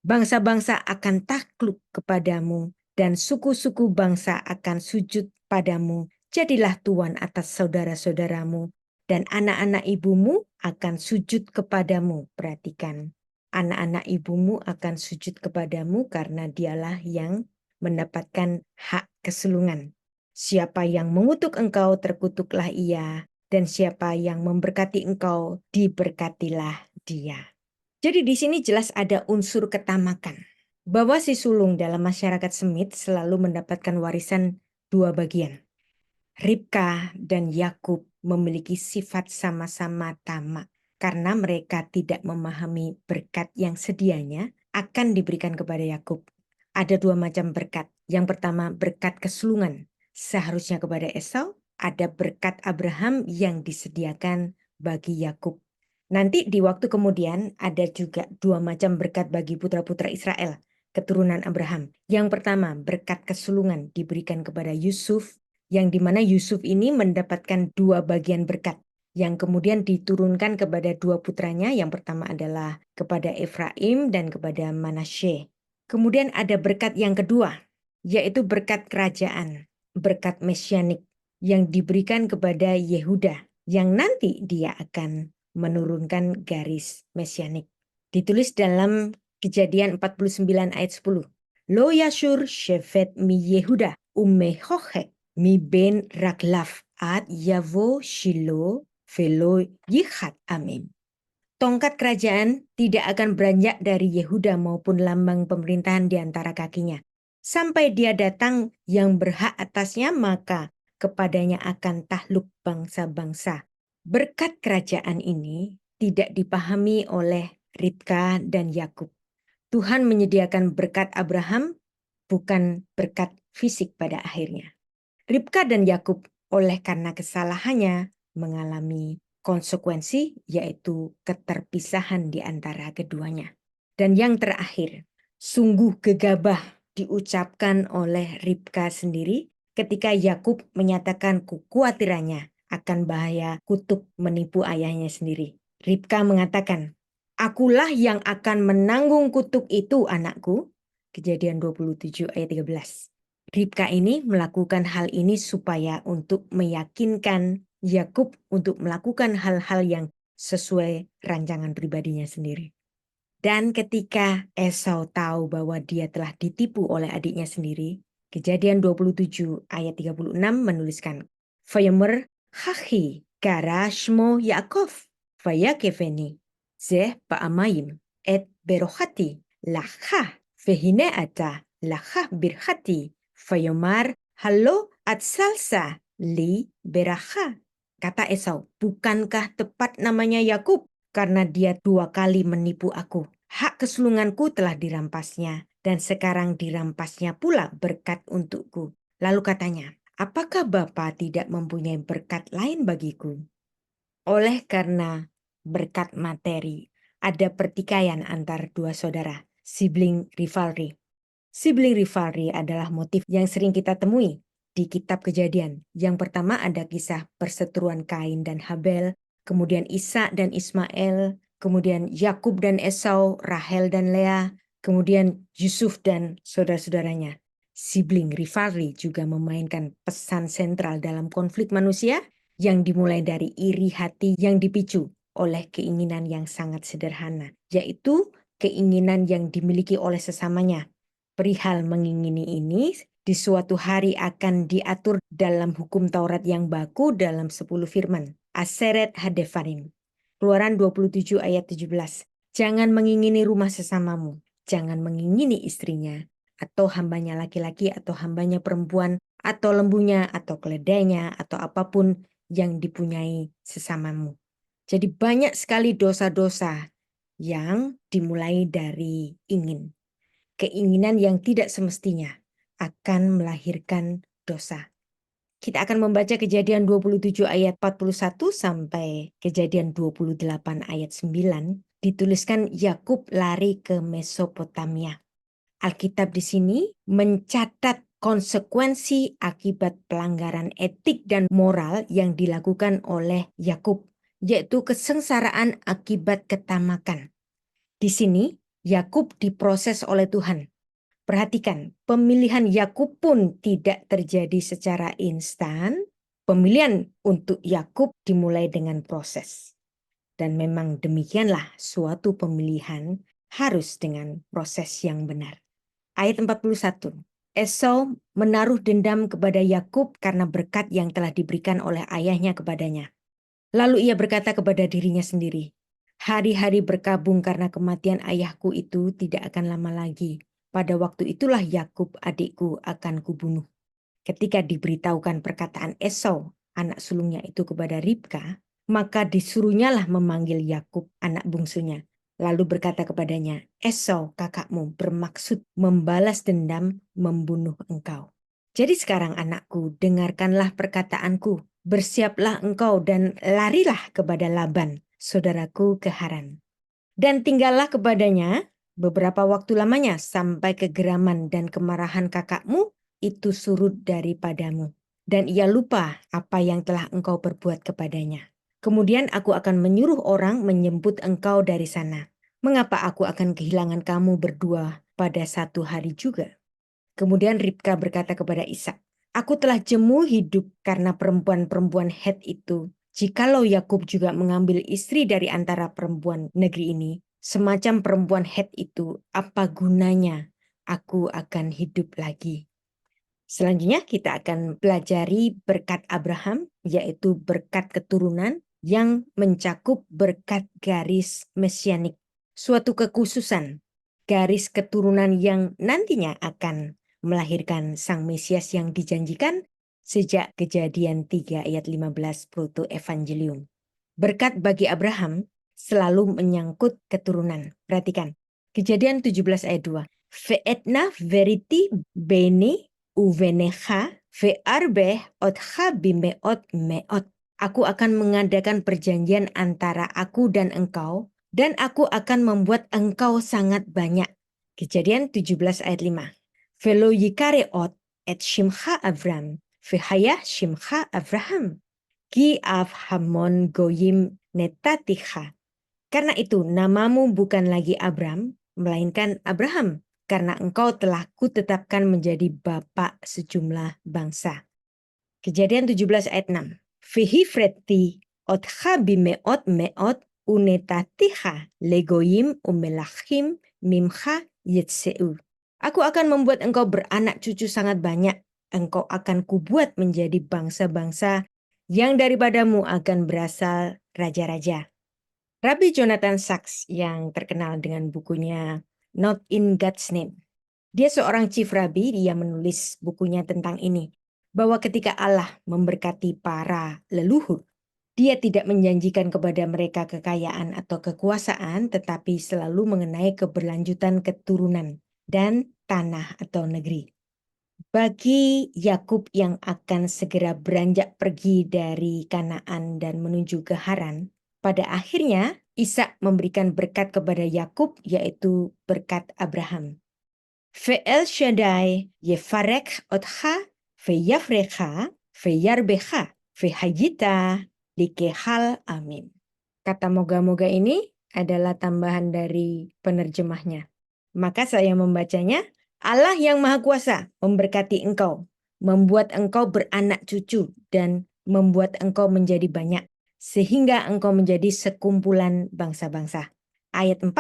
Bangsa-bangsa akan takluk kepadamu, dan suku-suku bangsa akan sujud padamu. Jadilah tuan atas saudara-saudaramu, dan anak-anak ibumu akan sujud kepadamu. Perhatikan, anak-anak ibumu akan sujud kepadamu karena dialah yang mendapatkan hak kesulungan. Siapa yang mengutuk engkau, terkutuklah ia, dan siapa yang memberkati engkau, diberkatilah dia. Jadi di sini jelas ada unsur ketamakan. Bahwa si sulung dalam masyarakat Semit selalu mendapatkan warisan 2 bagian. Ribka dan Yakub memiliki sifat sama-sama tamak karena mereka tidak memahami berkat yang sedianya akan diberikan kepada Yakub. Ada 2 macam berkat. Yang pertama berkat kesulungan, seharusnya kepada Esau. Ada berkat Abraham yang disediakan bagi Yakub. Nanti di waktu kemudian ada juga 2 macam berkat bagi putra-putra Israel, keturunan Abraham. Yang pertama berkat kesulungan diberikan kepada Yusuf, yang dimana Yusuf ini mendapatkan 2 bagian berkat yang kemudian diturunkan kepada 2 putranya. Yang pertama adalah kepada Efraim dan kepada Manasye. Kemudian ada berkat yang kedua, yaitu berkat kerajaan, berkat mesianik yang diberikan kepada Yehuda, yang nanti dia akan menurunkan garis mesianik. Ditulis dalam Kejadian 49 ayat 10. Lo yashur shevet mi Yehuda umehohe mi ben raglaf ad yavo shilo velo yichat. Amin. Tongkat kerajaan tidak akan beranjak dari Yehuda maupun lambang pemerintahan di antara kakinya. Sampai dia datang yang berhak atasnya, maka kepadanya akan tahluk bangsa-bangsa. Berkat kerajaan ini tidak dipahami oleh Ribka dan Yakub. Tuhan menyediakan berkat Abraham, bukan berkat fisik pada akhirnya. Ribka dan Yakub oleh karena kesalahannya mengalami konsekuensi, yaitu keterpisahan di antara keduanya. Dan yang terakhir, sungguh gegabah diucapkan oleh Ribka sendiri ketika Yakub menyatakan kekhawatirannya akan bahaya kutuk menipu ayahnya sendiri. Ribka mengatakan, akulah yang akan menanggung kutuk itu anakku. Kejadian 27 ayat 13. Ribka ini melakukan hal ini supaya untuk meyakinkan Yakub untuk melakukan hal-hal yang sesuai rancangan pribadinya sendiri. Dan ketika Esau tahu bahwa dia telah ditipu oleh adiknya sendiri, Kejadian 27 ayat 36 menuliskan, Vayomer hachi kara shmo Yaakov vayakeveni zeh ba'amayim et berohati lacha vehine ata lacha birhati Vayomar halo atsalsa li beraha. Kata Esau, bukankah tepat namanya Yakub? Karena dia 2 kali menipu aku. Hak kesulunganku telah dirampasnya, dan sekarang dirampasnya pula berkat untukku. Lalu katanya, apakah Bapa tidak mempunyai berkat lain bagiku? Oleh karena berkat materi, ada pertikaian antar dua saudara, sibling rivalry. Sibling rivalry adalah motif yang sering kita temui di kitab Kejadian. Yang pertama ada kisah perseteruan Kain dan Habel, kemudian Ishak dan Ismail, kemudian Yakub dan Esau, Rahel dan Lea, kemudian Yusuf dan saudara-saudaranya. Sibling rivalry juga memainkan pesan sentral dalam konflik manusia yang dimulai dari iri hati yang dipicu oleh keinginan yang sangat sederhana, yaitu keinginan yang dimiliki oleh sesamanya. Perihal mengingini ini di suatu hari akan diatur dalam hukum Taurat yang baku dalam 10 firman. Aseret hadefarim. Keluaran 27 ayat 17. Jangan mengingini rumah sesamamu. Jangan mengingini istrinya, atau hambanya laki-laki, atau hambanya perempuan, atau lembunya, atau keledainya, atau apapun yang dipunyai sesamamu. Jadi banyak sekali dosa-dosa yang dimulai dari ingin. Keinginan yang tidak semestinya akan melahirkan dosa. Kita akan membaca Kejadian 27 ayat 41 sampai Kejadian 28 ayat 9. Dituliskan Yakub lari ke Mesopotamia. Alkitab di sini mencatat konsekuensi akibat pelanggaran etik dan moral yang dilakukan oleh Yakub, yaitu kesengsaraan akibat ketamakan. Di sini Yakub diproses oleh Tuhan. Perhatikan, pemilihan Yakub pun tidak terjadi secara instan. Pemilihan untuk Yakub dimulai dengan proses. Dan memang demikianlah suatu pemilihan harus dengan proses yang benar. Ayat 41. Esau menaruh dendam kepada Yakub karena berkat yang telah diberikan oleh ayahnya kepadanya. Lalu ia berkata kepada dirinya sendiri, hari-hari berkabung karena kematian ayahku itu tidak akan lama lagi. Pada waktu itulah Yakub adikku akan kubunuh. Ketika diberitahukan perkataan Esau, anak sulungnya itu kepada Ribka, maka disuruhnyalah memanggil Yakub anak bungsunya. Lalu berkata kepadanya, Esau kakakmu bermaksud membalas dendam membunuh engkau. Jadi sekarang anakku, dengarkanlah perkataanku. Bersiaplah engkau dan larilah kepada Laban, saudaraku ke Haran. Dan tinggallah kepadanya beberapa waktu lamanya sampai kegeraman dan kemarahan kakakmu itu surut daripadamu. Dan ia lupa apa yang telah engkau perbuat kepadanya. Kemudian aku akan menyuruh orang menjemput engkau dari sana. Mengapa aku akan kehilangan kamu berdua pada satu hari juga? Kemudian Ribka berkata kepada Ishak, aku telah jemu hidup karena perempuan-perempuan Het itu. Jikalau Yakub juga mengambil istri dari antara perempuan negeri ini, semacam perempuan Het itu, apa gunanya aku akan hidup lagi? Selanjutnya kita akan pelajari berkat Abraham, yaitu berkat keturunan yang mencakup berkat garis mesianik. Suatu kekhususan, garis keturunan yang nantinya akan melahirkan Sang Mesias yang dijanjikan sejak Kejadian 3 ayat 15 Proto Evangelium. Berkat bagi Abraham selalu menyangkut keturunan. Perhatikan, Kejadian 17 ayat 2. Ve'etna veriti beni uvenecha ve'arbeh otcha bimeot meot. Aku akan mengadakan perjanjian antara aku dan engkau, dan aku akan membuat engkau sangat banyak. Kejadian 17 ayat 5. Velo yikareot et shimcha Avram, vehayah shimcha Abraham. Ki avhamon goyim netaticha. Karena itu namamu bukan lagi Abram, melainkan Abraham. Karena engkau telah kutetapkan menjadi bapa sejumlah bangsa. Kejadian 17 ayat 6. Vihifreti otcha bimeot meot unetaticha legoyim umelachim mimcha yetseu. Aku akan membuat engkau beranak cucu sangat banyak. Engkau akan kubuat menjadi bangsa-bangsa yang daripadamu akan berasal raja-raja. Rabbi Jonathan Sacks yang terkenal dengan bukunya Not in God's Name. Dia seorang chief rabbi, dia menulis bukunya tentang ini. Bahwa ketika Allah memberkati para leluhur, dia tidak menjanjikan kepada mereka kekayaan atau kekuasaan, tetapi selalu mengenai keberlanjutan keturunan dan tanah atau negeri. Bagi Yakub yang akan segera beranjak pergi dari Kanaan dan menuju ke Haran, pada akhirnya Ishak memberikan berkat kepada Yakub, yaitu berkat Abraham. Ve'el Shaddai yefarek otcha veyafrecha veyarbecha vehayita likehal amin. Kata moga-moga ini adalah tambahan dari penerjemahnya. Maka saya membacanya, Allah yang Maha Kuasa memberkati engkau, membuat engkau beranak cucu, dan membuat engkau menjadi banyak, sehingga engkau menjadi sekumpulan bangsa-bangsa. Ayat 4,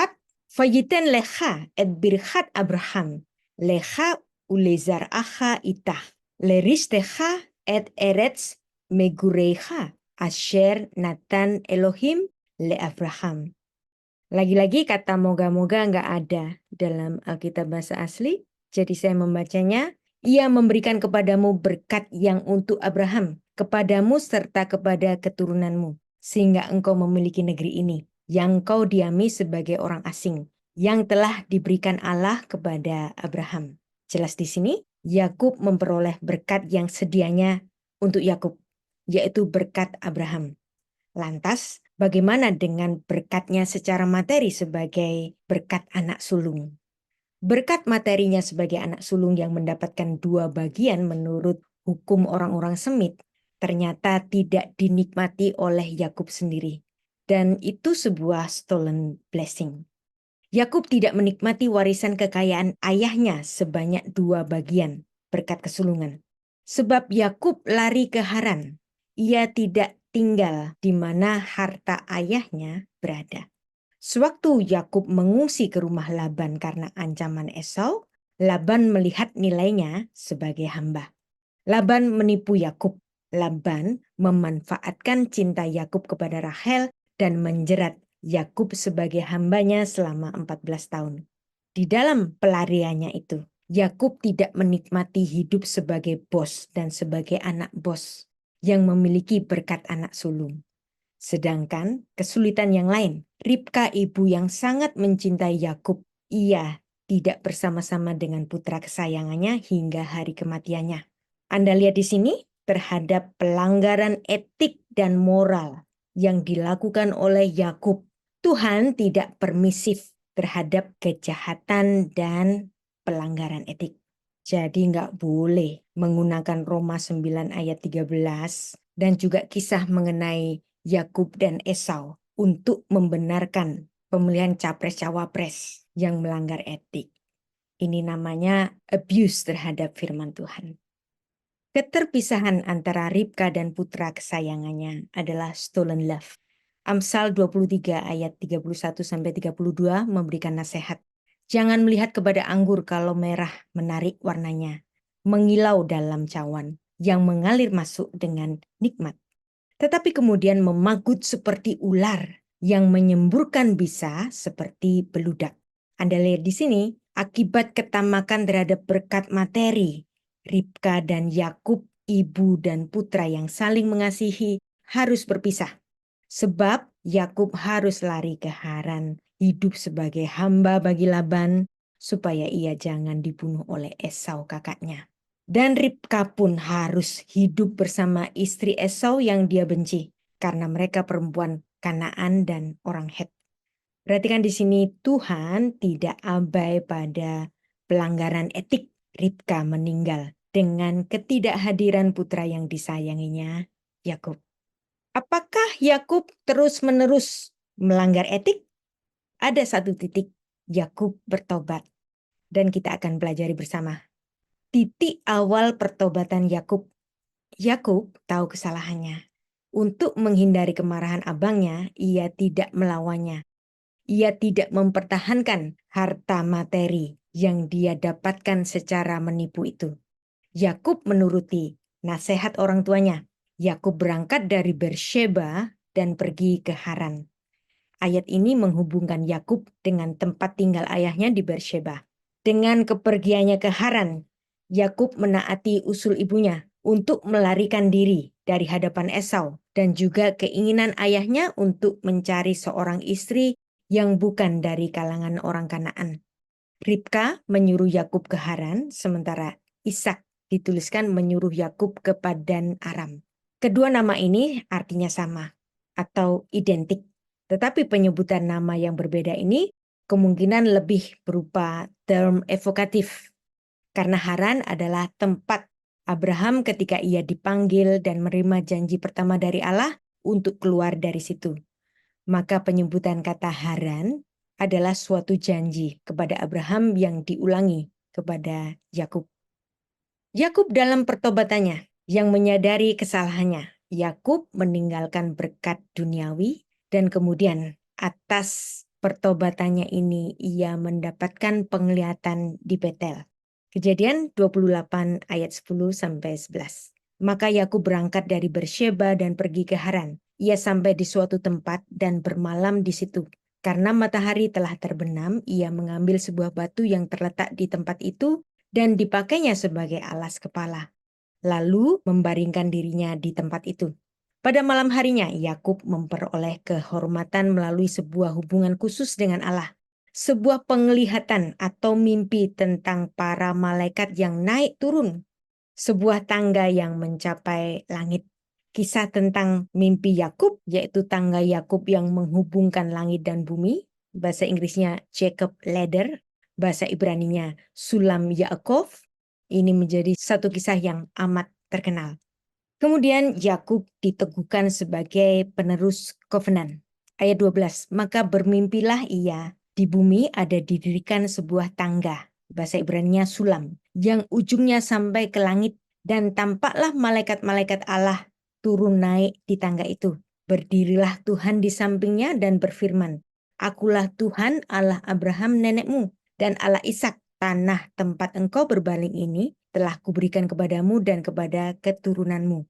Fayiten lecha et birchat Abraham, lecha ulezar acha itah, leristecha et eretz megurecha, asher natan Elohim le Abraham. Lagi-lagi kata moga-moga nggak ada dalam Alkitab bahasa asli, jadi saya membacanya, ia memberikan kepadamu berkat yang untuk Abraham, kepadamu serta kepada keturunanmu, sehingga engkau memiliki negeri ini, yang kau diami sebagai orang asing, yang telah diberikan Allah kepada Abraham. Jelas di sini, Yakub memperoleh berkat yang sedianya untuk Yakub, yaitu berkat Abraham. Lantas, bagaimana dengan berkatnya secara materi sebagai berkat anak sulung? Berkat materinya sebagai anak sulung yang mendapatkan 2 bagian menurut hukum orang-orang Semit, ternyata tidak dinikmati oleh Yakub sendiri. Dan itu sebuah stolen blessing. Yakub tidak menikmati warisan kekayaan ayahnya sebanyak 2 bagian berkat kesulungan. Sebab Yakub lari ke Haran. Ia tidak tinggal di mana harta ayahnya berada. Sewaktu Yakub mengungsi ke rumah Laban karena ancaman Esau, Laban melihat nilainya sebagai hamba. Laban menipu Yakub. Laban memanfaatkan cinta Yakub kepada Rahel dan menjerat Yakub sebagai hambanya selama 14 tahun. Di dalam pelariannya itu, Yakub tidak menikmati hidup sebagai bos dan sebagai anak bos yang memiliki berkat anak sulung. Sedangkan kesulitan yang lain, Ribka ibu yang sangat mencintai Yakub, ia tidak bersama-sama dengan putra kesayangannya hingga hari kematiannya. Anda lihat di sini terhadap pelanggaran etik dan moral yang dilakukan oleh Yakub. Tuhan tidak permisif terhadap kejahatan dan pelanggaran etik. Jadi nggak boleh menggunakan Roma 9 ayat 13 dan juga kisah mengenai Yakub dan Esau untuk membenarkan pemilihan capres-cawapres yang melanggar etik. Ini namanya abuse terhadap firman Tuhan. Keterpisahan antara Ribka dan putra kesayangannya adalah stolen love. Amsal 23 ayat 31-32 memberikan nasihat. Jangan melihat kepada anggur kalau merah menarik warnanya, mengilau dalam cawan yang mengalir masuk dengan nikmat. Tetapi kemudian memagut seperti ular yang menyemburkan bisa seperti beludak. Anda lihat di sini, akibat ketamakan terhadap berkat materi, Ribka dan Yakub, ibu dan putra yang saling mengasihi, harus berpisah. Sebab Yakub harus lari ke Haran, hidup sebagai hamba bagi Laban, supaya ia jangan dibunuh oleh Esau kakaknya. Dan Ribka pun harus hidup bersama istri Esau yang dia benci, karena mereka perempuan Kanaan dan orang Het. Perhatikan di sini Tuhan tidak abai pada pelanggaran etik. Ribka meninggal dengan ketidakhadiran putra yang disayanginya, Yakub. Apakah Yakub terus-menerus melanggar etik? Ada satu titik Yakub bertobat dan kita akan pelajari bersama. Titik awal pertobatan Yakub. Yakub tahu kesalahannya. Untuk menghindari kemarahan abangnya, ia tidak melawannya. Ia tidak mempertahankan harta materi yang dia dapatkan secara menipu itu. Yakub menuruti nasihat orang tuanya. Yakub berangkat dari Beersheba dan pergi ke Haran. Ayat ini menghubungkan Yakub dengan tempat tinggal ayahnya di Beersheba. Dengan kepergiannya ke Haran, Yakub menaati usul ibunya untuk melarikan diri dari hadapan Esau dan juga keinginan ayahnya untuk mencari seorang istri yang bukan dari kalangan orang Kanaan. Ribka menyuruh Yakub ke Haran sementara Ishak dituliskan menyuruh Yakub ke Padan Aram. Kedua nama ini artinya sama atau identik. Tetapi penyebutan nama yang berbeda ini kemungkinan lebih berupa term evokatif. Karena Haran adalah tempat Abraham ketika ia dipanggil dan menerima janji pertama dari Allah untuk keluar dari situ. Maka penyebutan kata Haran adalah suatu janji kepada Abraham yang diulangi kepada Yakub. Yakub dalam pertobatannya yang menyadari kesalahannya, Yakub meninggalkan berkat duniawi dan kemudian atas pertobatannya ini ia mendapatkan penglihatan di Betel. Kejadian 28 ayat 10 sampai 11. Maka Yakub berangkat dari Bersheba dan pergi ke Haran. Ia sampai di suatu tempat dan bermalam di situ. Karena matahari telah terbenam, ia mengambil sebuah batu yang terletak di tempat itu dan dipakainya sebagai alas kepala. Lalu membaringkan dirinya di tempat itu. Pada malam harinya, Yakub memperoleh kehormatan melalui sebuah hubungan khusus dengan Allah. Sebuah penglihatan atau mimpi tentang para malaikat yang naik turun. Sebuah tangga yang mencapai langit. Kisah tentang mimpi Yakub, yaitu tangga Yakub yang menghubungkan langit dan bumi. Bahasa Inggrisnya Jacob Ladder. Bahasa Ibraninya Sulam Yaakov. Ini menjadi satu kisah yang amat terkenal. Kemudian Yakub diteguhkan sebagai penerus kovenan. Ayat 12, maka bermimpilah ia, di bumi ada didirikan sebuah tangga, bahasa Ibraninya sulam, yang ujungnya sampai ke langit, dan tampaklah malaikat-malaikat Allah turun naik di tangga itu. Berdirilah Tuhan di sampingnya dan berfirman, Akulah Tuhan Allah Abraham nenekmu, dan Allah Ishak, tanah tempat engkau berbaling ini telah kuberikan kepadamu dan kepada keturunanmu.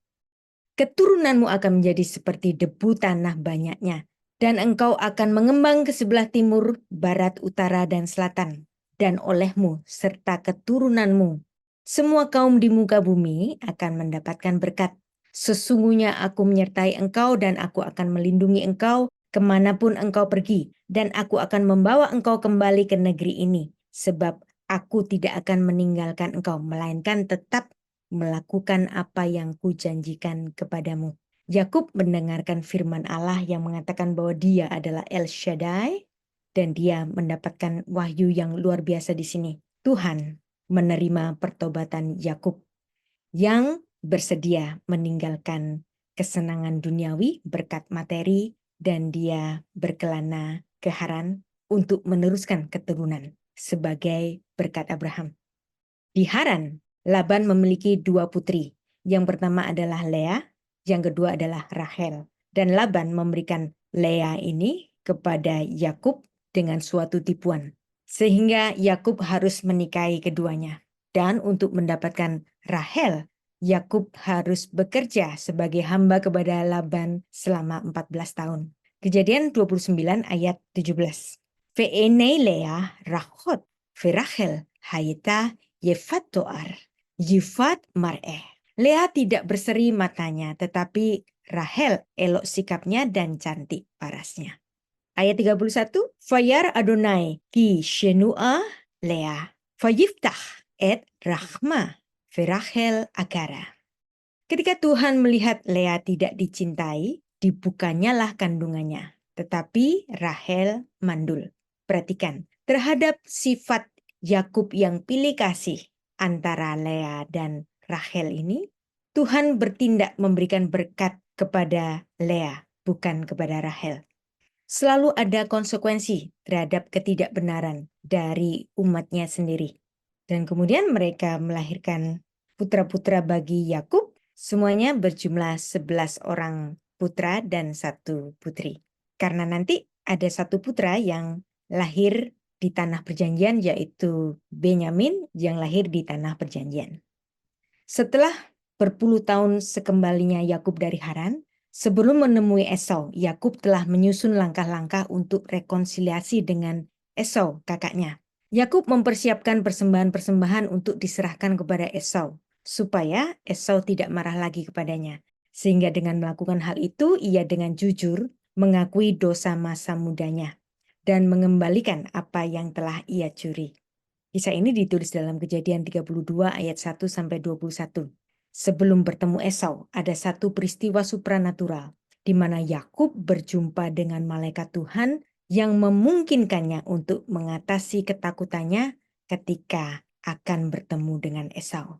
Keturunanmu akan menjadi seperti debu tanah banyaknya, dan engkau akan mengembang ke sebelah timur, barat, utara, dan selatan. Dan olehmu serta keturunanmu, semua kaum di muka bumi akan mendapatkan berkat. Sesungguhnya aku menyertai engkau dan aku akan melindungi engkau kemanapun engkau pergi. Dan aku akan membawa engkau kembali ke negeri ini. Sebab aku tidak akan meninggalkan engkau, melainkan tetap melakukan apa yang kujanjikan kepadamu. Yakub mendengarkan firman Allah yang mengatakan bahwa dia adalah El Shaddai dan dia mendapatkan wahyu yang luar biasa di sini. Tuhan menerima pertobatan Yakub yang bersedia meninggalkan kesenangan duniawi berkat materi dan dia berkelana ke Haran untuk meneruskan keturunan sebagai berkat Abraham. Di Haran, Laban memiliki dua putri. Yang pertama adalah Lea, yang kedua adalah Rachel. Dan Laban memberikan Lea ini kepada Yakub dengan suatu tipuan. Sehingga Yakub harus menikahi keduanya. Dan untuk mendapatkan Rachel, Yakub harus bekerja sebagai hamba kepada Laban selama 14 tahun. Kejadian 29 ayat 17. Ve'enei Lea rachot verachel hayita Yefat toar, Yifat mar'eh. Lea tidak berseri matanya, tetapi Rahel elok sikapnya dan cantik parasnya. Ayat 31, Fayar Adonai ki shenua Lea, fayiftah et rahma, verachel agara. Ketika Tuhan melihat Lea tidak dicintai, dibukanyalah kandungannya. Tetapi Rahel mandul. Perhatikan, terhadap sifat Yakub yang pilih kasih antara Lea dan Rachel ini, Tuhan bertindak memberikan berkat kepada Lea, bukan kepada Rachel. Selalu ada konsekuensi terhadap ketidakbenaran dari umatnya sendiri. Dan kemudian mereka melahirkan putra-putra bagi Yakub, semuanya berjumlah 11 orang putra dan 1 putri. Karena nanti ada 1 putra yang lahir di tanah perjanjian, yaitu Benyamin yang lahir di tanah perjanjian. Setelah berpuluh tahun sekembalinya Yakub dari Haran, sebelum menemui Esau, Yakub telah menyusun langkah-langkah untuk rekonsiliasi dengan Esau, kakaknya. Yakub mempersiapkan persembahan-persembahan untuk diserahkan kepada Esau, supaya Esau tidak marah lagi kepadanya. Sehingga dengan melakukan hal itu, ia dengan jujur mengakui dosa masa mudanya dan mengembalikan apa yang telah ia curi. Kisah ini ditulis dalam Kejadian 32 ayat 1 sampai 21. Sebelum bertemu Esau, ada satu peristiwa supranatural di mana Yakub berjumpa dengan malaikat Tuhan yang memungkinkannya untuk mengatasi ketakutannya ketika akan bertemu dengan Esau.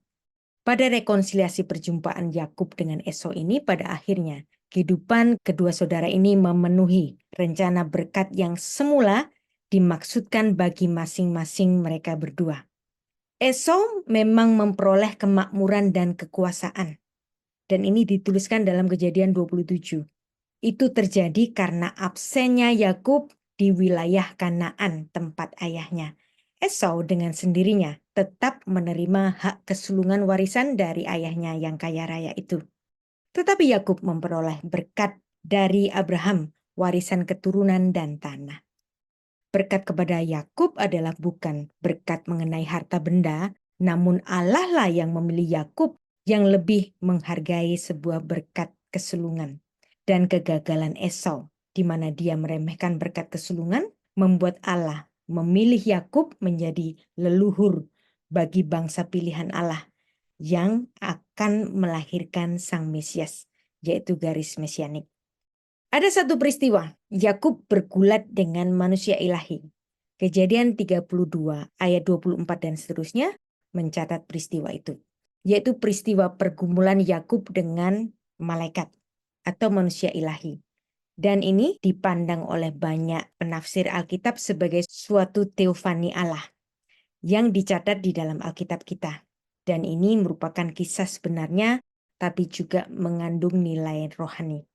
Pada rekonsiliasi perjumpaan Yakub dengan Esau ini, pada akhirnya kehidupan kedua saudara ini memenuhi rencana berkat yang semula dimaksudkan bagi masing-masing mereka berdua. Esau memang memperoleh kemakmuran dan kekuasaan. Dan ini dituliskan dalam Kejadian 27. Itu terjadi karena absennya Yakub di wilayah Kanaan, tempat ayahnya. Esau dengan sendirinya tetap menerima hak kesulungan warisan dari ayahnya yang kaya raya itu. Tetapi Yakub memperoleh berkat dari Abraham, warisan keturunan dan tanah. Berkat kepada Yakub adalah bukan berkat mengenai harta benda, namun Allah lah yang memilih Yakub yang lebih menghargai sebuah berkat kesulungan. Dan kegagalan Esau, di mana dia meremehkan berkat kesulungan, membuat Allah memilih Yakub menjadi leluhur bagi bangsa pilihan Allah yang akan melahirkan Sang Mesias, yaitu garis mesianik. Ada satu peristiwa, Yakub bergulat dengan manusia ilahi. Kejadian 32 ayat 24 dan seterusnya mencatat peristiwa itu, yaitu peristiwa pergumulan Yakub dengan malaikat atau manusia ilahi. Dan ini dipandang oleh banyak penafsir Alkitab sebagai suatu teofani Allah yang dicatat di dalam Alkitab kita. Dan ini merupakan kisah sebenarnya, tapi juga mengandung nilai rohani.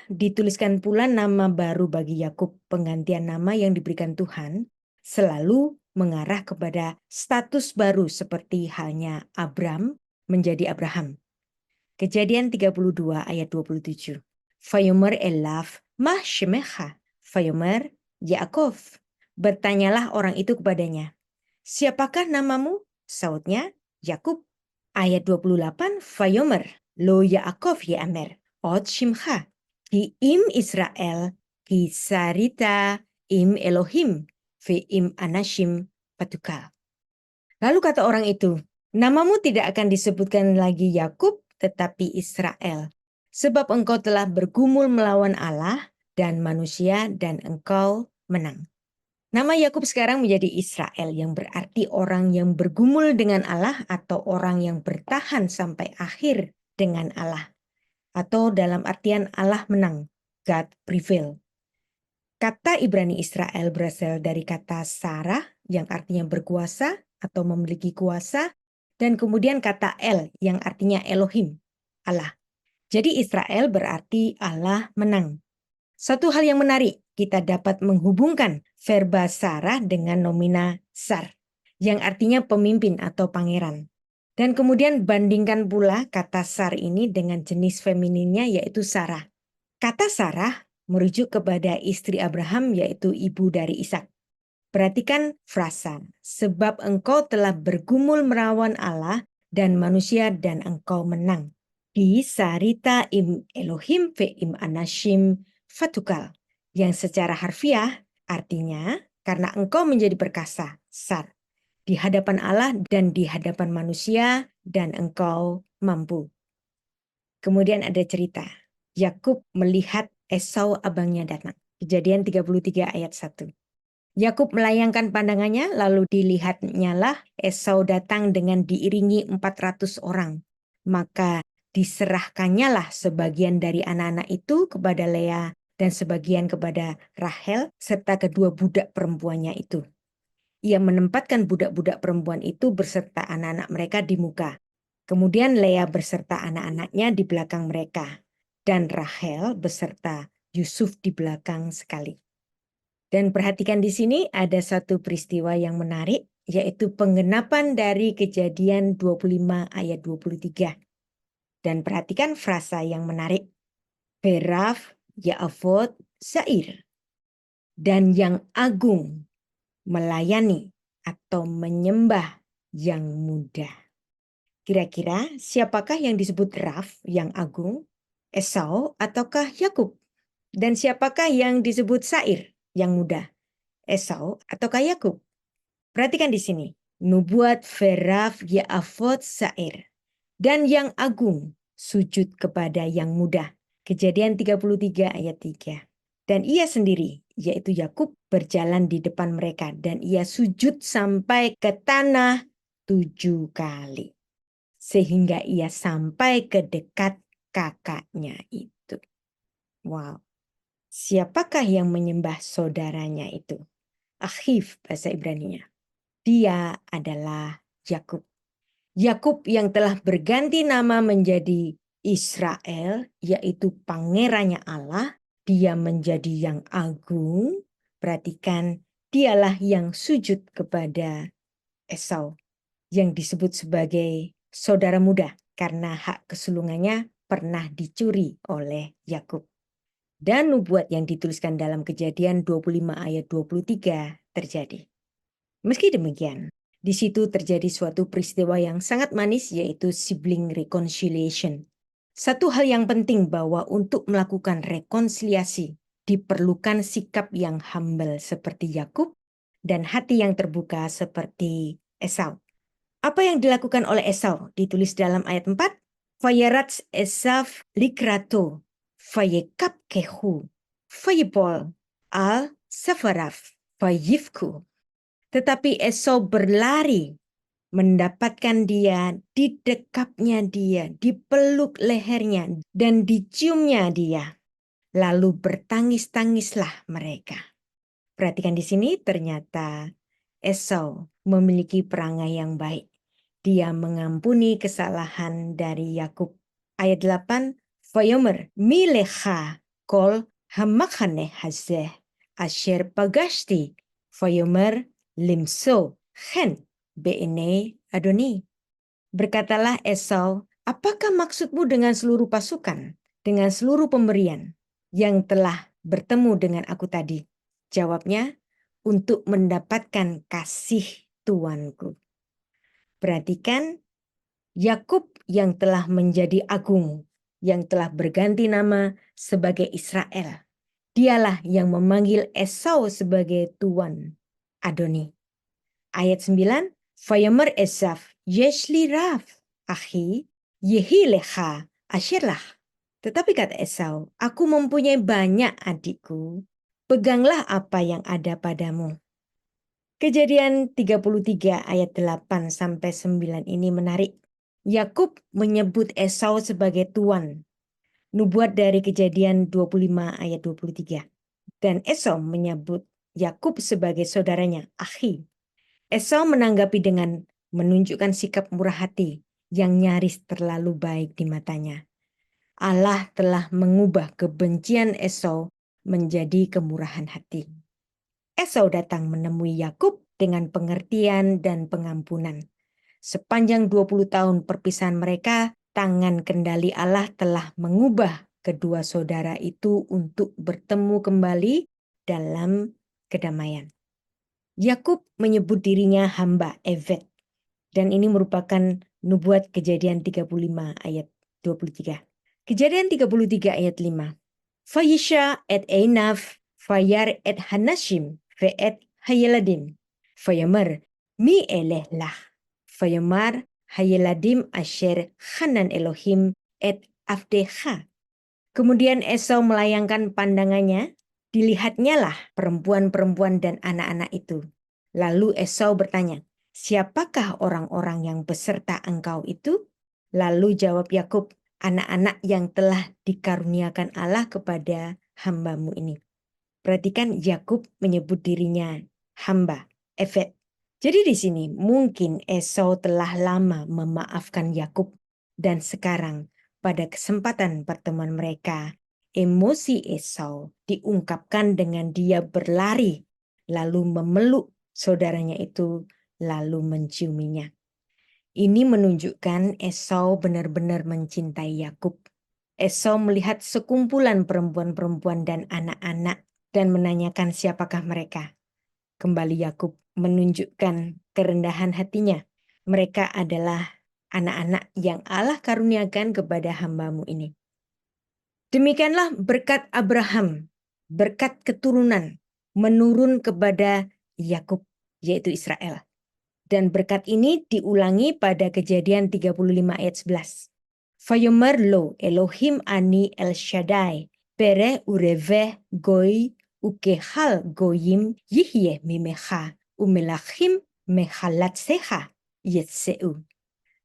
Dituliskan pula nama baru bagi Yakub. Penggantian nama yang diberikan Tuhan selalu mengarah kepada status baru seperti halnya Abram menjadi Abraham. Kejadian 32 ayat 27. Vayomer Elaf mah shemecha. Vayomer Yaakov. Bertanyalah orang itu kepadanya, siapakah namamu? Sautnya, Yakub. Ayat 28, Vayomer lo Yaakov Yeamer od shimcha. Ki im Israel, ki sarita im Elohim, ve im anashim patukal. Lalu kata orang itu, namamu tidak akan disebutkan lagi Yakub, tetapi Israel. Sebab engkau telah bergumul melawan Allah dan manusia dan engkau menang. Nama Yakub sekarang menjadi Israel yang berarti orang yang bergumul dengan Allah atau orang yang bertahan sampai akhir dengan Allah. Atau dalam artian Allah menang, God prevail. Kata Ibrani Israel berasal dari kata Sarah yang artinya berkuasa atau memiliki kuasa, dan kemudian kata El yang artinya Elohim, Allah. Jadi Israel berarti Allah menang. Satu hal yang menarik, kita dapat menghubungkan verba Sarah dengan nomina Sar, yang artinya pemimpin atau pangeran. Dan kemudian bandingkan pula kata Sar ini dengan jenis femininnya yaitu Sarah. Kata Sarah merujuk kepada istri Abraham yaitu ibu dari Ishak. Perhatikan frasa, sebab engkau telah bergumul melawan Allah dan manusia dan engkau menang. Di sarita im Elohim ve im anashim fatukal. Yang secara harfiah artinya karena engkau menjadi perkasa, Sar, di hadapan Allah dan di hadapan manusia dan engkau mampu. Kemudian ada cerita, Yakub melihat Esau abangnya datang. Kejadian 33 ayat 1. Yakub melayangkan pandangannya, lalu dilihatnya lah Esau datang dengan diiringi 400 orang. Maka diserahkannya lah sebagian dari anak-anak itu kepada Lea dan sebagian kepada Rahel serta kedua budak perempuannya itu. Ia menempatkan budak-budak perempuan itu berserta anak-anak mereka di muka. Kemudian Lea beserta anak-anaknya di belakang mereka. Dan Rahel beserta Yusuf di belakang sekali. Dan perhatikan di sini ada satu peristiwa yang menarik, yaitu penggenapan dari Kejadian 25 ayat 23. Dan perhatikan frasa yang menarik. Beraf Ya'avot Sair. Dan yang agung melayani atau menyembah yang muda. Kira-kira siapakah yang disebut Raf yang agung? Esau ataukah Yakub? Dan siapakah yang disebut Sair yang muda? Esau ataukah Yakub? Perhatikan di sini. nubuat Veraf Ya'afot Sair. Dan yang agung sujud kepada yang muda. Kejadian 33 ayat 3. Dan ia sendiri, yaitu Yakub, berjalan di depan mereka. Dan ia sujud sampai ke tanah 7 kali. Sehingga ia sampai ke dekat kakaknya itu. Wow. Siapakah yang menyembah saudaranya itu? Akhif bahasa Ibraninya. Dia adalah Yakub. Yakub yang telah berganti nama menjadi Israel, yaitu pangerannya Allah. Dia menjadi yang agung. Perhatikan, dialah yang sujud kepada Esau, yang disebut sebagai saudara muda karena hak kesulungannya pernah dicuri oleh Yakub. Dan nubuat yang dituliskan dalam Kejadian 25 ayat 23 terjadi. Meski demikian, di situ terjadi suatu peristiwa yang sangat manis, yaitu sibling reconciliation. Satu hal yang penting bahwa untuk melakukan rekonsiliasi diperlukan sikap yang humble seperti Yakub dan hati yang terbuka seperti Esau. Apa yang dilakukan oleh Esau ditulis dalam ayat 4. Vayaratz Esaf likrato, vayekap kehu, vayipol al safaraf, vayifku. Tetapi Esau berlari, mendapatkan dia, didekapnya dia, dipeluk lehernya, dan diciumnya dia. Lalu bertangis-tangislah mereka. Perhatikan di sini, ternyata Esau memiliki perangai yang baik. Dia mengampuni kesalahan dari Yakub. Ayat 8, Vayomer milecha kol hamakane hazeh asher pagashti. Vayomer limso hen be'ene Adoni. Berkatalah Esau, apakah maksudmu dengan seluruh pasukan, dengan seluruh pemberian yang telah bertemu dengan aku tadi? Jawabnya, untuk mendapatkan kasih tuanku. Perhatikan, Yakub yang telah menjadi agung, yang telah berganti nama sebagai Israel. Dialah yang memanggil Esau sebagai tuan, Adoni. Ayat 9, Vayomer Esaf, Yeshli Raf, Ahi, Yehi Lecha, Asyirlah. Tetapi kata Esau, aku mempunyai banyak adikku, peganglah apa yang ada padamu. Kejadian 33 ayat 8 sampai 9 ini menarik. Yakub menyebut Esau sebagai tuan. Nubuat dari Kejadian 25 ayat 23. Dan Esau menyebut Yakub sebagai saudaranya, Ahi. Esau menanggapi dengan menunjukkan sikap murah hati yang nyaris terlalu baik di matanya. Allah telah mengubah kebencian Esau menjadi kemurahan hati. Esau datang menemui Yakub dengan pengertian dan pengampunan. Sepanjang 20 tahun perpisahan mereka, tangan kendali Allah telah mengubah kedua saudara itu untuk bertemu kembali dalam kedamaian. Yakub menyebut dirinya hamba Evet, dan ini merupakan nubuat Kejadian 35 ayat 23. Kejadian 33 ayat 5. Vayisha et Einaf, Vayar et Hanashim, Ve et Hayeladim. Vayomer, mi elehlah. Vayomar Hayeladim asher Hanan Elohim et Avdecha. Kemudian Esau melayangkan pandangannya, dilihatnya lah perempuan-perempuan dan anak-anak itu. Lalu Esau bertanya, siapakah orang-orang yang beserta engkau itu? Lalu jawab Yakub, anak-anak yang telah dikaruniakan Allah kepada hambamu ini. Perhatikan Yakub menyebut dirinya hamba, Evet. Jadi di sini mungkin Esau telah lama memaafkan Yakub dan sekarang pada kesempatan pertemuan mereka, emosi Esau diungkapkan dengan dia berlari lalu memeluk saudaranya itu lalu menciuminya. Ini menunjukkan Esau benar-benar mencintai Yakub. Esau melihat sekumpulan perempuan-perempuan dan anak-anak dan menanyakan siapakah mereka. Kembali Yakub menunjukkan kerendahan hatinya. Mereka adalah anak-anak yang Allah karuniakan kepada hambamu ini. Demikianlah berkat Abraham, berkat keturunan menurun kepada Yakub, yaitu Israel. Dan berkat ini diulangi pada Kejadian 35 ayat 11. Vayomer lo Elohim ani El Shaddai, pere ureveh goi ukehal goyim yihye mimecha, umelachim mehalatseha yetseu.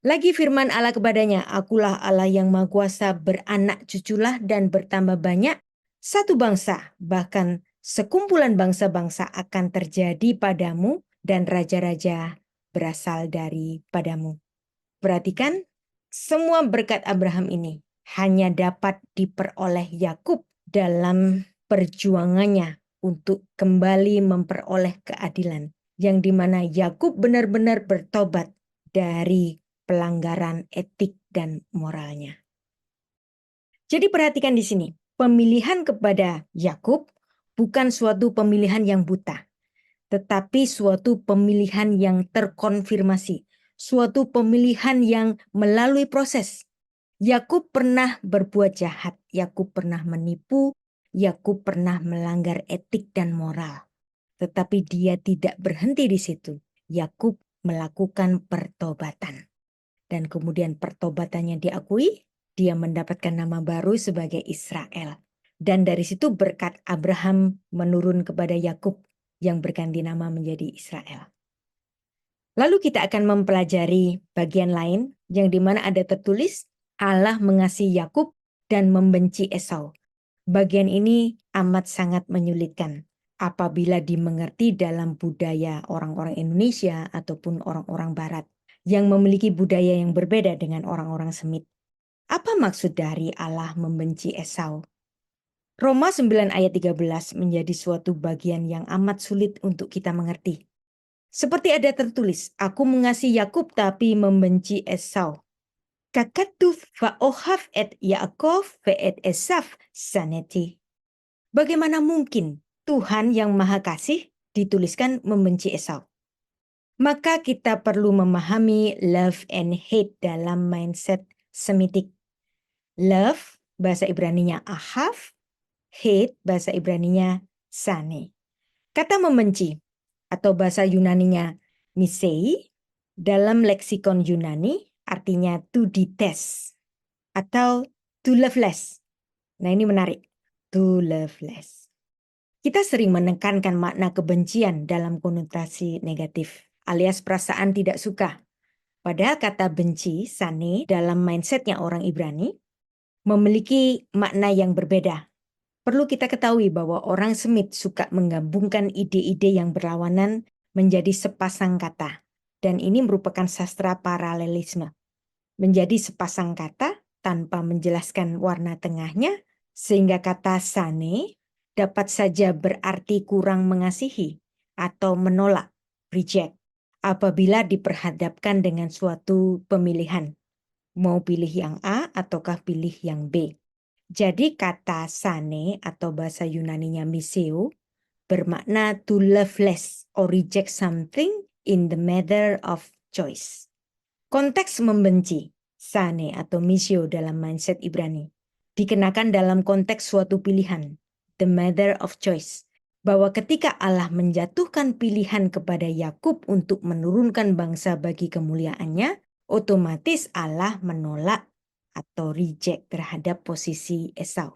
Lagi firman Allah kepadanya, akulah Allah yang Maha Kuasa, beranak cuculah dan bertambah banyak. Satu bangsa, bahkan sekumpulan bangsa-bangsa akan terjadi padamu dan raja-raja berasal daripadamu. Perhatikan, semua berkat Abraham ini hanya dapat diperoleh Yakub dalam perjuangannya untuk kembali memperoleh keadilan. Yang dimana Yakub benar-benar bertobat dari pelanggaran etik dan moralnya. Jadi perhatikan di sini, pemilihan kepada Yakub bukan suatu pemilihan yang buta, tetapi suatu pemilihan yang terkonfirmasi, suatu pemilihan yang melalui proses. Yakub pernah berbuat jahat, Yakub pernah menipu, Yakub pernah melanggar etik dan moral. Tetapi dia tidak berhenti di situ. Yakub melakukan pertobatan. Dan kemudian pertobatannya diakui, dia mendapatkan nama baru sebagai Israel. Dan dari situ berkat Abraham menurun kepada Yakub yang berganti nama menjadi Israel. Lalu kita akan mempelajari bagian lain yang dimana ada tertulis Allah mengasihi Yakub dan membenci Esau. Bagian ini amat sangat menyulitkan apabila dimengerti dalam budaya orang-orang Indonesia ataupun orang-orang Barat yang memiliki budaya yang berbeda dengan orang-orang Semit. Apa maksud dari Allah membenci Esau? Roma 9 ayat 13 menjadi suatu bagian yang amat sulit untuk kita mengerti. Seperti ada tertulis, aku mengasihi Yakub tapi membenci Esau. Kakatu fa'ohaf et Yaakov ve'et Esaf saneti. Bagaimana mungkin Tuhan yang Maha Kasih dituliskan membenci Esau? Maka kita perlu memahami love and hate dalam mindset Semitik. Love, bahasa Ibraninya ahav, hate, bahasa Ibraninya sane. Kata membenci, atau bahasa Yunaninya misei, dalam leksikon Yunani artinya to detest, atau to love less. Nah ini menarik, to love less. Kita sering menekankan makna kebencian dalam konotasi negatif, alias perasaan tidak suka. Padahal kata benci, sane, dalam mindsetnya orang Ibrani, memiliki makna yang berbeda. Perlu kita ketahui bahwa orang Semit suka menggabungkan ide-ide yang berlawanan menjadi sepasang kata. Dan ini merupakan sastra paralelisme. Menjadi sepasang kata tanpa menjelaskan warna tengahnya, sehingga kata sane dapat saja berarti kurang mengasihi atau menolak, reject, apabila diperhadapkan dengan suatu pemilihan. Mau pilih yang A ataukah pilih yang B. Jadi kata sane atau bahasa Yunaninya miseo bermakna to love less or reject something in the matter of choice. Konteks membenci, sane atau miseo dalam mindset Ibrani, dikenakan dalam konteks suatu pilihan, the matter of choice. Bahwa ketika Allah menjatuhkan pilihan kepada Yakub untuk menurunkan bangsa bagi kemuliaannya, otomatis Allah menolak atau reject terhadap posisi Esau.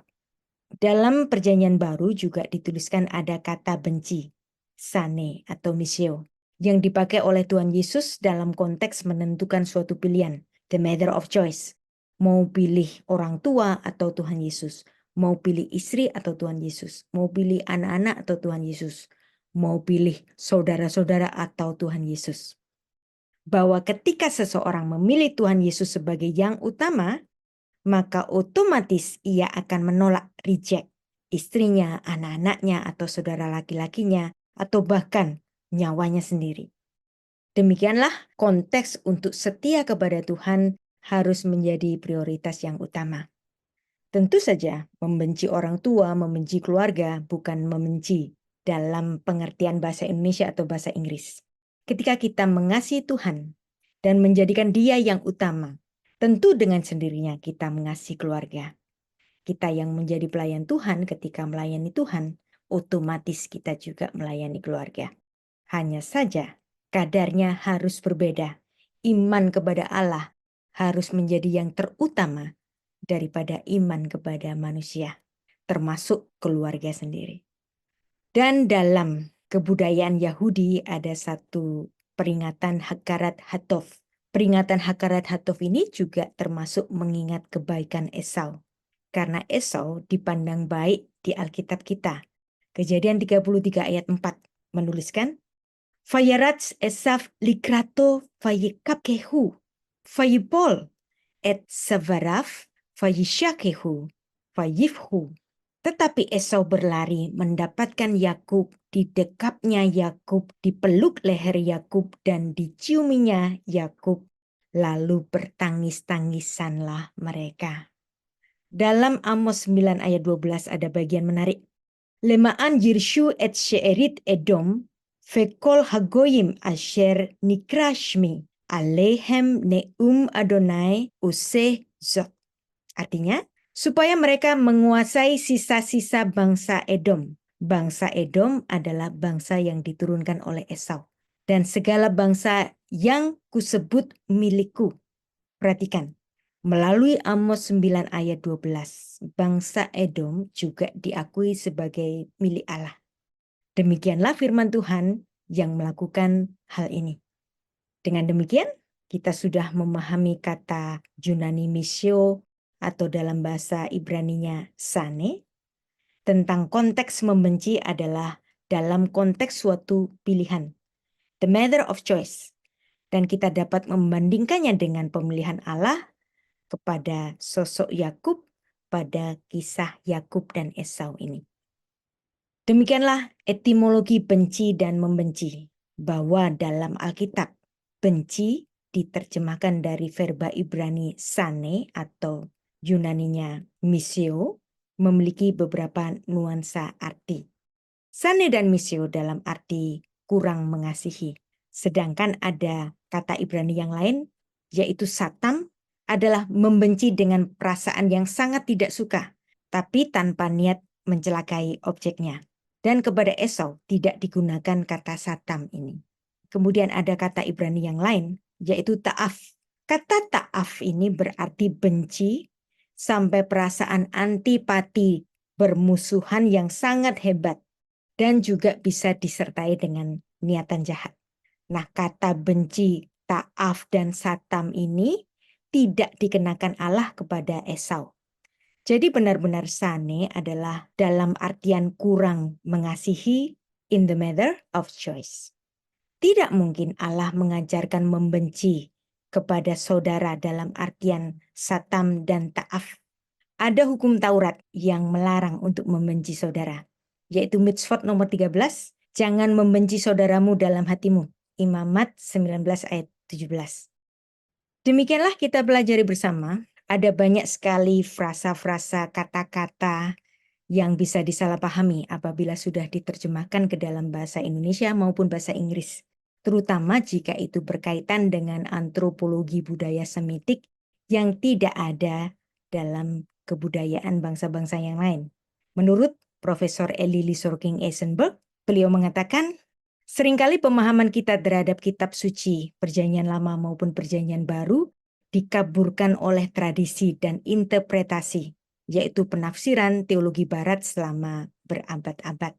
Dalam perjanjian baru juga dituliskan ada kata benci, sane atau miseo, yang dipakai oleh Tuhan Yesus dalam konteks menentukan suatu pilihan, the matter of choice. Mau pilih orang tua atau Tuhan Yesus, mau pilih istri atau Tuhan Yesus, mau pilih anak-anak atau Tuhan Yesus, mau pilih saudara-saudara atau Tuhan Yesus. Bahwa ketika seseorang memilih Tuhan Yesus sebagai yang utama, maka otomatis ia akan menolak, reject, istrinya, anak-anaknya, atau saudara laki-lakinya, atau bahkan nyawanya sendiri. Demikianlah konteks untuk setia kepada Tuhan harus menjadi prioritas yang utama. Tentu saja membenci orang tua, membenci keluarga, bukan membenci dalam pengertian bahasa Indonesia atau bahasa Inggris. Ketika kita mengasihi Tuhan dan menjadikan Dia yang utama, tentu dengan sendirinya kita mengasihi keluarga. Kita yang menjadi pelayan Tuhan ketika melayani Tuhan, otomatis kita juga melayani keluarga. Hanya saja kadarnya harus berbeda. Iman kepada Allah harus menjadi yang terutama daripada iman kepada manusia, termasuk keluarga sendiri. Dan dalam kebudayaan Yahudi ada satu peringatan Hakarat Hatov. Peringatan Hakarat Hatov ini juga termasuk mengingat kebaikan Esau. Karena Esau dipandang baik di Alkitab kita. Kejadian 33 ayat 4 menuliskan, Fayaratz Esaf likrato fayikapkehu, fayipol et savaraf fayishakehu, fayifhu. Tetapi Esau berlari mendapatkan Yakub, didekapnya Yakub, dipeluk leher Yakub dan diciuminya Yakub, lalu bertangis-tangisanlah mereka. Dalam Amos 9 ayat 12 ada bagian menarik. Lemaan Yirshu et she'erit Edom, fekol hagoyim asher nikrashmi, alehem neum Adonai useh zot. Artinya, supaya mereka menguasai sisa-sisa bangsa Edom. Bangsa Edom adalah bangsa yang diturunkan oleh Esau. Dan segala bangsa yang kusebut milikku. Perhatikan, melalui Amos 9 ayat 12, bangsa Edom juga diakui sebagai milik Allah. Demikianlah firman Tuhan yang melakukan hal ini. Dengan demikian, kita sudah memahami kata Yunani misio atau dalam bahasa Ibraninya sane. Tentang konteks membenci adalah dalam konteks suatu pilihan. The matter of choice. Dan kita dapat membandingkannya dengan pemilihan Allah kepada sosok Yakub pada kisah Yakub dan Esau ini. Demikianlah etimologi benci dan membenci, bahwa dalam Alkitab benci diterjemahkan dari verba Ibrani sane atau Yunaninya misio, memiliki beberapa nuansa arti. Sane dan misio dalam arti kurang mengasihi, sedangkan ada kata Ibrani yang lain, yaitu satam, adalah membenci dengan perasaan yang sangat tidak suka, tapi tanpa niat mencelakai objeknya. Dan kepada Esau tidak digunakan kata satam ini. Kemudian ada kata Ibrani yang lain, yaitu ta'af. Kata ta'af ini berarti benci sampai perasaan antipati, bermusuhan yang sangat hebat, dan juga bisa disertai dengan niatan jahat. Nah, kata benci, ta'af, dan satam ini tidak dikenakan Allah kepada Esau. Jadi benar-benar sane adalah dalam artian kurang mengasihi in the matter of choice. Tidak mungkin Allah mengajarkan membenci kepada saudara dalam artian satam dan ta'af. Ada hukum Taurat yang melarang untuk membenci saudara, yaitu mitzvot nomor 13, jangan membenci saudaramu dalam hatimu. Imamat 19 ayat 17. Demikianlah kita pelajari bersama. Ada banyak sekali frasa-frasa kata-kata yang bisa disalahpahami apabila sudah diterjemahkan ke dalam bahasa Indonesia maupun bahasa Inggris. Terutama jika itu berkaitan dengan antropologi budaya Semitik yang tidak ada dalam kebudayaan bangsa-bangsa yang lain. Menurut Profesor Elili Sorking Eisenberg, beliau mengatakan, seringkali pemahaman kita terhadap kitab suci, Perjanjian Lama maupun Perjanjian Baru, dikaburkan oleh tradisi dan interpretasi, yaitu penafsiran teologi barat selama berabad-abad.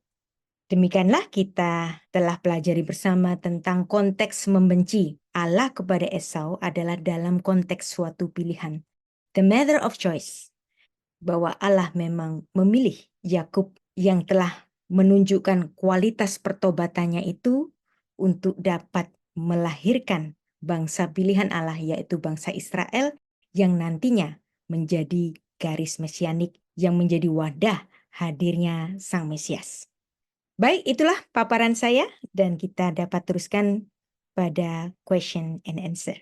Demikianlah kita telah pelajari bersama tentang konteks membenci Allah kepada Esau adalah dalam konteks suatu pilihan. The matter of choice. Bahwa Allah memang memilih Yakub yang telah menunjukkan kualitas pertobatannya itu untuk dapat melahirkan bangsa pilihan Allah, yaitu bangsa Israel yang nantinya menjadi garis mesianik yang menjadi wadah hadirnya Sang Mesias. Baik, itulah paparan saya dan kita dapat teruskan pada question and answer.